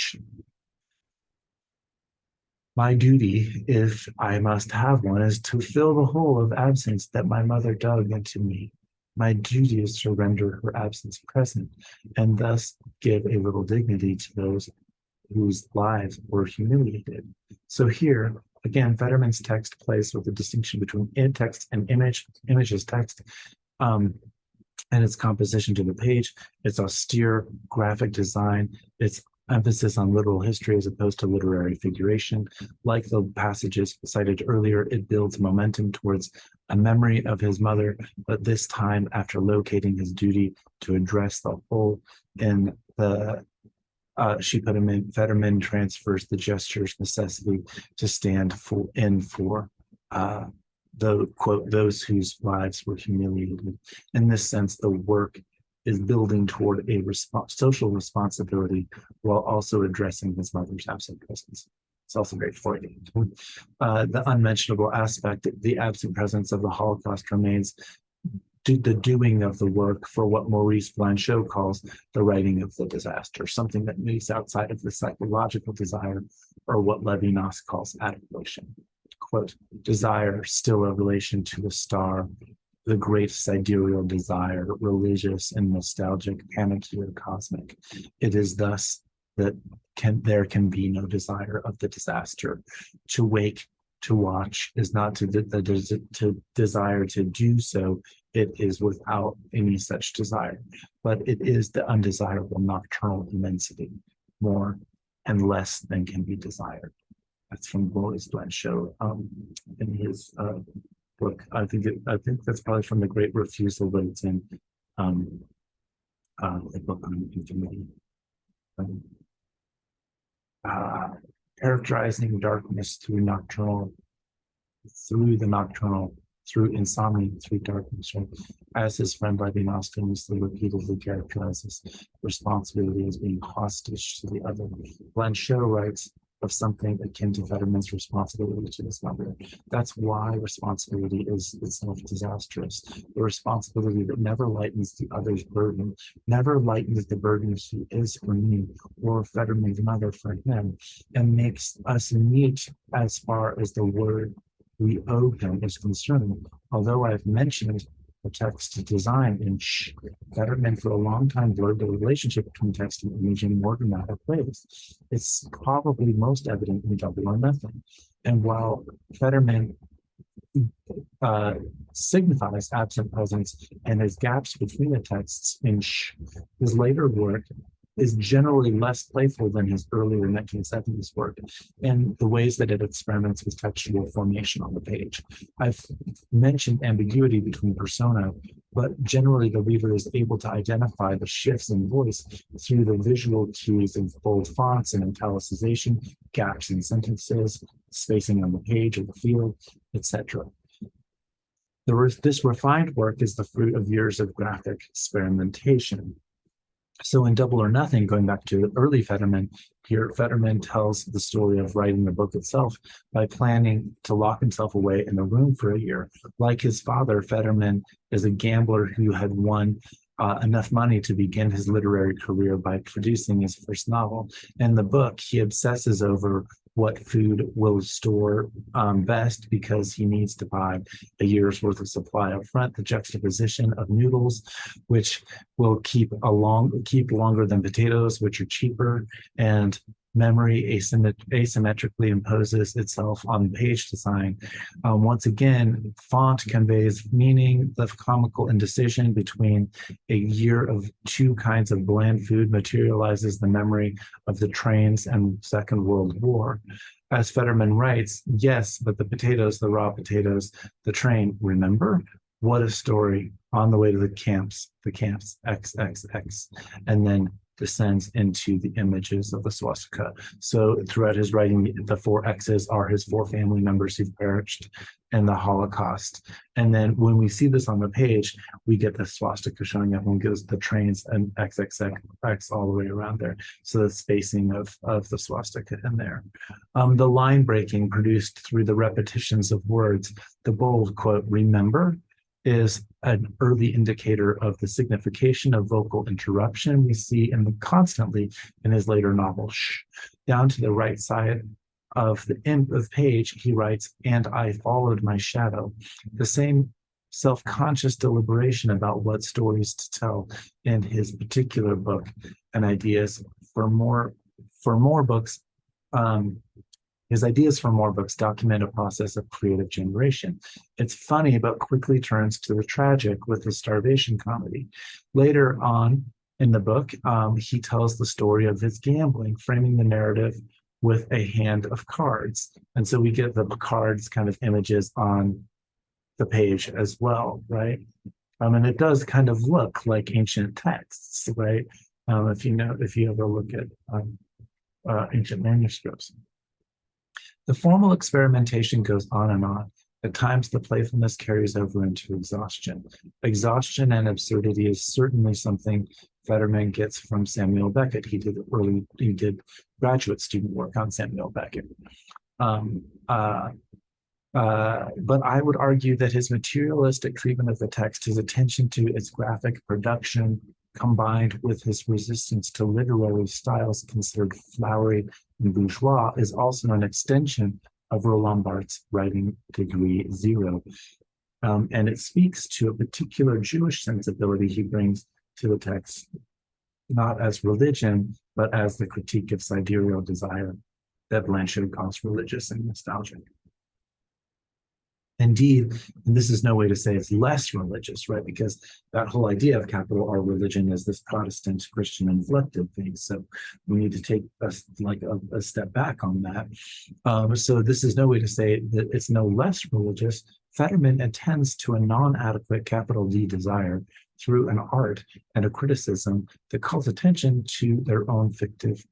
My duty, if I must have one, is to fill the hole of absence that my mother dug into me. My duty is to render her absence present, and thus give a little dignity to those whose lives were humiliated. So here, Again, Federman's text plays with the distinction between text and image. Image is text. And its composition to the page, its austere graphic design, its emphasis on literal history as opposed to literary figuration. Like the passages cited earlier, it builds momentum towards a memory of his mother, but this time after locating his duty to address the whole in the she put him in. Federman transfers the gesture's necessity to stand for the quote, those whose lives were humiliated. In this sense, the work is building toward a social responsibility while also addressing his mother's absent presence. It's also very Freudian. The unmentionable aspect, the absent presence of the Holocaust remains the doing of the work for what Maurice Blanchot calls the writing of the disaster, something that moves outside of the psychological desire, or what Levinas calls adoration. Quote, desire, still a relation to a star, the great sidereal desire, religious and nostalgic, panacea cosmic. It is thus that there can be no desire of the disaster. To wake, to watch is not to desire to do so. It is without any such desire, but it is the undesirable nocturnal immensity, more and less than can be desired. That's from Maurice Blanchot in his book. I think that's probably from The Great Refusal, but it's in the book on infinity. Characterizing darkness through the nocturnal, through insomnia, through darkness, right? As his friend Levinas famously repeatedly characterizes responsibility as being hostage to the other. Blanchot writes of something akin to Federman's responsibility to his mother. That's why responsibility is itself disastrous. The responsibility that never lightens the other's burden, never lightens the burden he is for me, or Federman's mother for him, and makes us mute as far as the word we owe him is concerned. Although I've mentioned the text design in Federman for a long time blurred the relationship between text and image in more dramatic ways. It's probably most evident in Double or Nothing. And while Federman signifies absent presence and his gaps between the texts in his later work is generally less playful than his earlier 1970s work in the ways that it experiments with textual formation on the page. I've mentioned ambiguity between persona, but generally the reader is able to identify the shifts in voice through the visual cues of bold fonts and italicization, gaps in sentences, spacing on the page or the field, etc. This refined work is the fruit of years of graphic experimentation. So in Double or Nothing, going back to early Federman, here Federman tells the story of writing the book itself by planning to lock himself away in a room for a year. Like his father, Federman is a gambler who had won enough money to begin his literary career by producing his first novel. In the book, he obsesses over what food will store best because he needs to buy a year's worth of supply up front. The juxtaposition of noodles, which will keep longer than potatoes, which are cheaper, and memory asymmetrically imposes itself on page design. Once again, font conveys meaning. The comical indecision between a year of two kinds of bland food materializes the memory of the trains and Second World War. As Federman writes, yes, but the potatoes, the raw potatoes, the train, remember? What a story. On the way to the camps, XXX, and then descends into the images of the swastika. So throughout his writing, the 4 X's are his 4 family members who've perished in the Holocaust. And then when we see this on the page, we get the swastika showing up and gives the trains and XXX all the way around there. So the spacing of the swastika in there. The line breaking produced through the repetitions of words, the bold quote, remember, is an early indicator of the signification of vocal interruption we see constantly in his later novel, Down to the right side of the end of the page, he writes, and I followed my shadow. The same self-conscious deliberation about what stories to tell in his particular book and ideas for more books His ideas for more books document a process of creative generation. It's funny, but quickly turns to the tragic with the starvation comedy. Later on in the book, he tells the story of his gambling, framing the narrative with a hand of cards. And so we get the cards kind of images on the page as well, right? And it does kind of look like ancient texts, right? If you ever look at ancient manuscripts. The formal experimentation goes on and on. At times, the playfulness carries over into exhaustion. Exhaustion and absurdity is certainly something Federman gets from Samuel Beckett. He did graduate student work on Samuel Beckett. But I would argue that his materialistic treatment of the text, his attention to its graphic production, combined with his resistance to literary styles considered flowery and bourgeois, is also an extension of Roland Barthes' writing degree 0. And it speaks to a particular Jewish sensibility he brings to the text, not as religion, but as the critique of sidereal desire that Blanchard calls religious and nostalgic. Indeed, and this is no way to say it's less religious, right? Because that whole idea of capital R religion is this Protestant Christian inflected thing. So we need to take a step back on that. So this is no way to say that it's no less religious. Federman attends to a non-adequate capital D desire through an art and a criticism that calls attention to their own fictive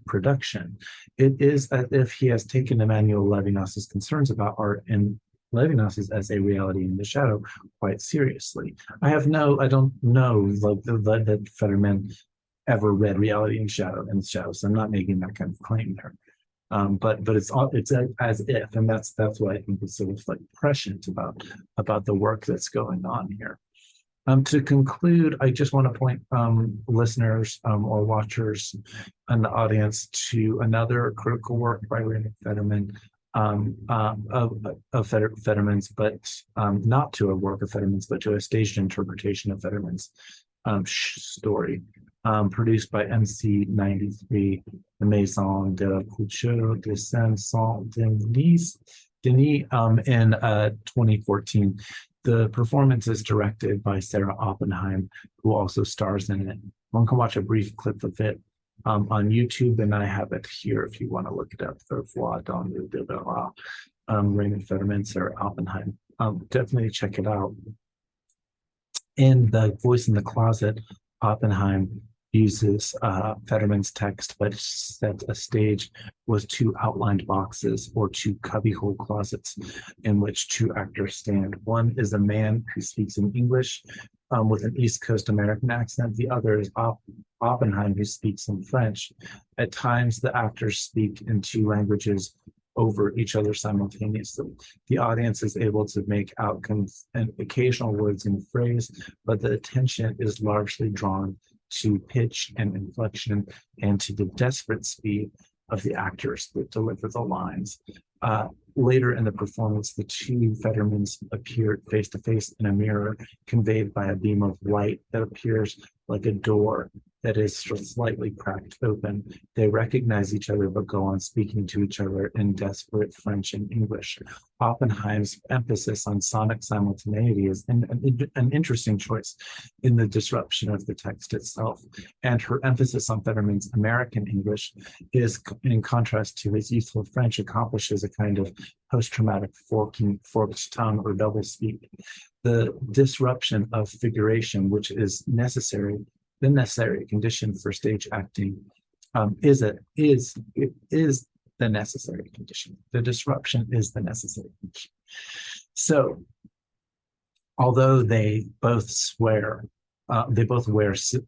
production. It is as if he has taken Emmanuel Levinas's concerns about art and Levinas's essay Reality in the Shadow quite seriously. I don't know that Federman ever read Reality in the Shadow, so I'm not making that kind of claim there. But it's as if, and that's why I think it's sort of like prescient about the work that's going on here. To conclude, I just want to point listeners or watchers in the audience to another critical work by Raymond Federman, of Federman's, but not to a work of Federman's, but to a staged interpretation of Federman's story, produced by MC93, the Maison de la Culture de Saint-Denis, in 2014. The performance is directed by Sarah Oppenheim, who also stars in it. One can watch a brief clip of it on YouTube, and I have it here if you want to look it up. The Voix dans le débat, Raymond Federman, Sarah Oppenheim. Definitely check it out. In The Voice in the Closet, Oppenheim uses Federman's text, but sets a stage with two outlined boxes or two cubbyhole closets in which two actors stand. One is a man who speaks in English with an East Coast American accent. The other is Oppenheim, who speaks in French. At times, the actors speak in two languages over each other simultaneously. The audience is able to make out and occasional words in phrase, but the attention is largely drawn to pitch and inflection and to the desperate speed of the actors that deliver the lines. Later in the performance, the two Federmans appear face to face in a mirror conveyed by a beam of light that appears like a door that is slightly cracked open. They recognize each other but go on speaking to each other in desperate French and English. Oppenheim's emphasis on sonic simultaneity is an interesting choice in the disruption of the text itself. And her emphasis on Federman's American English is, in contrast to his youthful French, accomplishes a kind of post-traumatic forked tongue or doublespeak. The disruption of figuration, which is the necessary condition for stage acting, is the necessary condition. The disruption is the necessary condition. So, although they both wear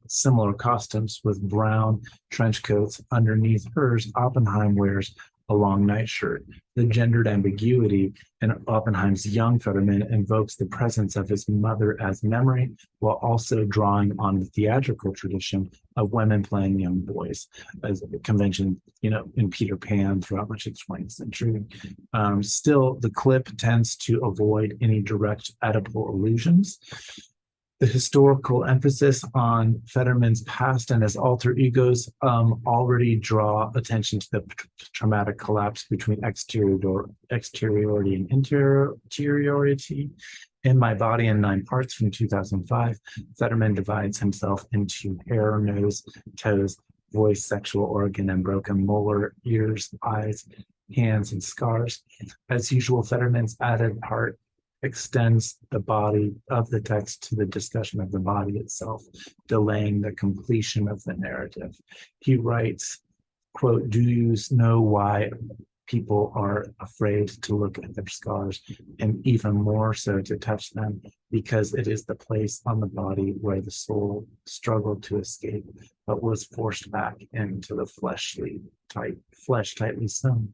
similar costumes with brown trench coats underneath hers, Oppenheim wears a long nightshirt. The gendered ambiguity in Oppenheim's young Federman invokes the presence of his mother as memory, while also drawing on the theatrical tradition of women playing young boys, as a convention, in Peter Pan throughout much of the 20th century. Still, the clip tends to avoid any direct Oedipal allusions. The historical emphasis on Federman's past and his alter egos already draw attention to the traumatic collapse between exteriority and interiority. In My Body in 9 Parts from 2005, Federman divides himself into hair, nose, toes, voice, sexual organ, and broken molar, ears, eyes, hands, and scars. As usual, Federman's added part extends the body of the text to the discussion of the body itself, delaying the completion of the narrative. He writes, quote, "Do you know why people are afraid to look at their scars, and even more so to touch them? Because it is the place on the body where the soul struggled to escape, but was forced back into the flesh tightly sewn."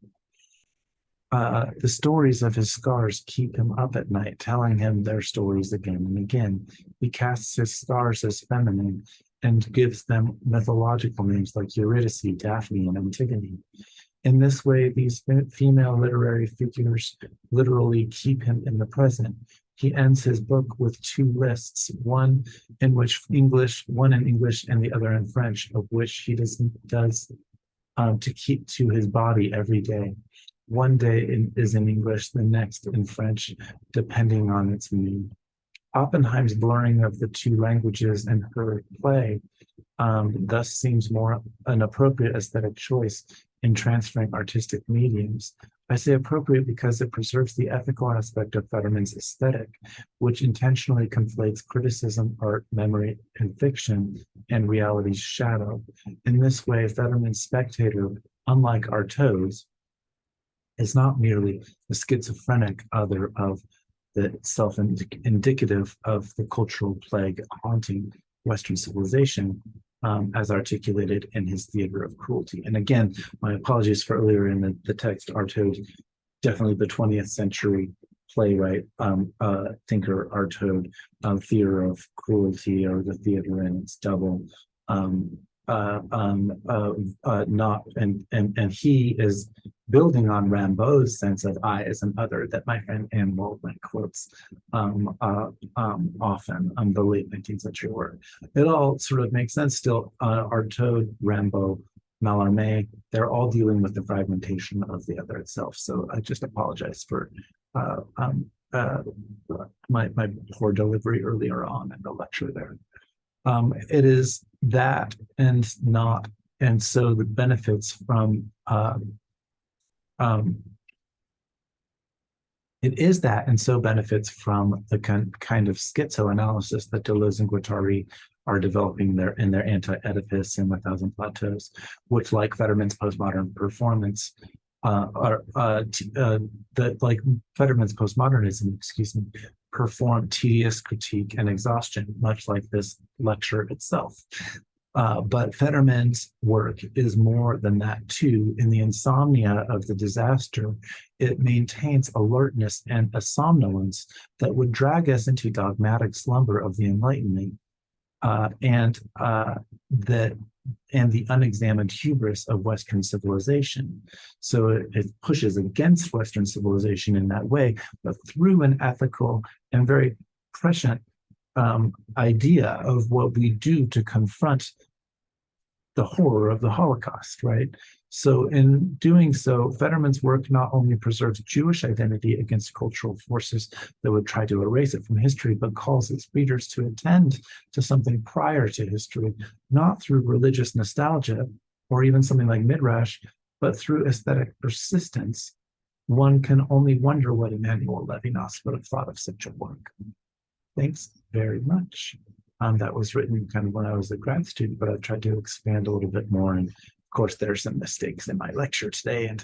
The stories of his scars keep him up at night, telling him their stories again and again. He casts his scars as feminine and gives them mythological names like Eurydice, Daphne, and Antigone. In this way, these female literary figures literally keep him in the present. He ends his book with 2 lists, one in English and the other in French, of which he does to keep to his body every day. One day is in English, the next in French, depending on its meaning. Oppenheim's blurring of the 2 languages in her play thus seems more an appropriate aesthetic choice in transferring artistic mediums. I say appropriate because it preserves the ethical aspect of Federman's aesthetic, which intentionally conflates criticism, art, memory, and fiction, and reality's shadow. In this way, Federman's spectator, unlike Artaud's, is not merely the schizophrenic other of the self-indicative of the cultural plague haunting Western civilization, as articulated in his Theater of Cruelty. And again, my apologies for earlier in the text. Artaud, definitely the 20th century playwright, thinker Artaud, Theater of Cruelty, or the theater in its double, not and he is building on Rimbaud's sense of I as an other that my friend Anne Waldman quotes often, the late 19th century work. It all sort of makes sense still. Artaud, Rimbaud, Mallarmé, they're all dealing with the fragmentation of the other itself. So I just apologize for my poor delivery earlier on in the lecture there. It is that and not, and so the benefits from it is that and so benefits from the kind of schizoanalysis that Deleuze and Guattari are developing there in their Anti-Oedipus and 1,000 Plateaus, which, like Federman's postmodern performance, like Federman's postmodernism, perform tedious critique and exhaustion, much like this lecture itself. But Federman's work is more than that too. In the insomnia of the disaster, it maintains alertness and a somnolence that would drag us into dogmatic slumber of the Enlightenment, and the unexamined hubris of Western civilization. So it pushes against Western civilization in that way, but through an ethical and very prescient idea of what we do to confront the horror of the Holocaust, right? So in doing so, Federman's work not only preserves Jewish identity against cultural forces that would try to erase it from history, but calls its readers to attend to something prior to history, not through religious nostalgia or even something like Midrash, but through aesthetic persistence. One can only wonder what Emmanuel Levinas would have thought of such a work. Thanks very much. That was written kind of when I was a grad student, but I've tried to expand a little bit more. And of course, there are some mistakes in my lecture today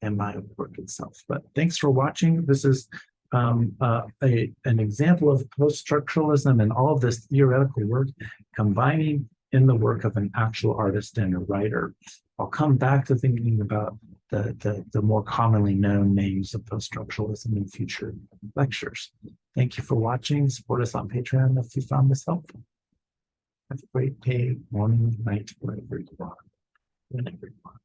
and my work itself. But thanks for watching. This is an example of post-structuralism and all of this theoretical work combining in the work of an actual artist and a writer. I'll come back to thinking about the more commonly known names of post-structuralism in future lectures. Thank you for watching. Support us on Patreon if you found this helpful. Have a great day, morning, night, wherever you are, whenever you are.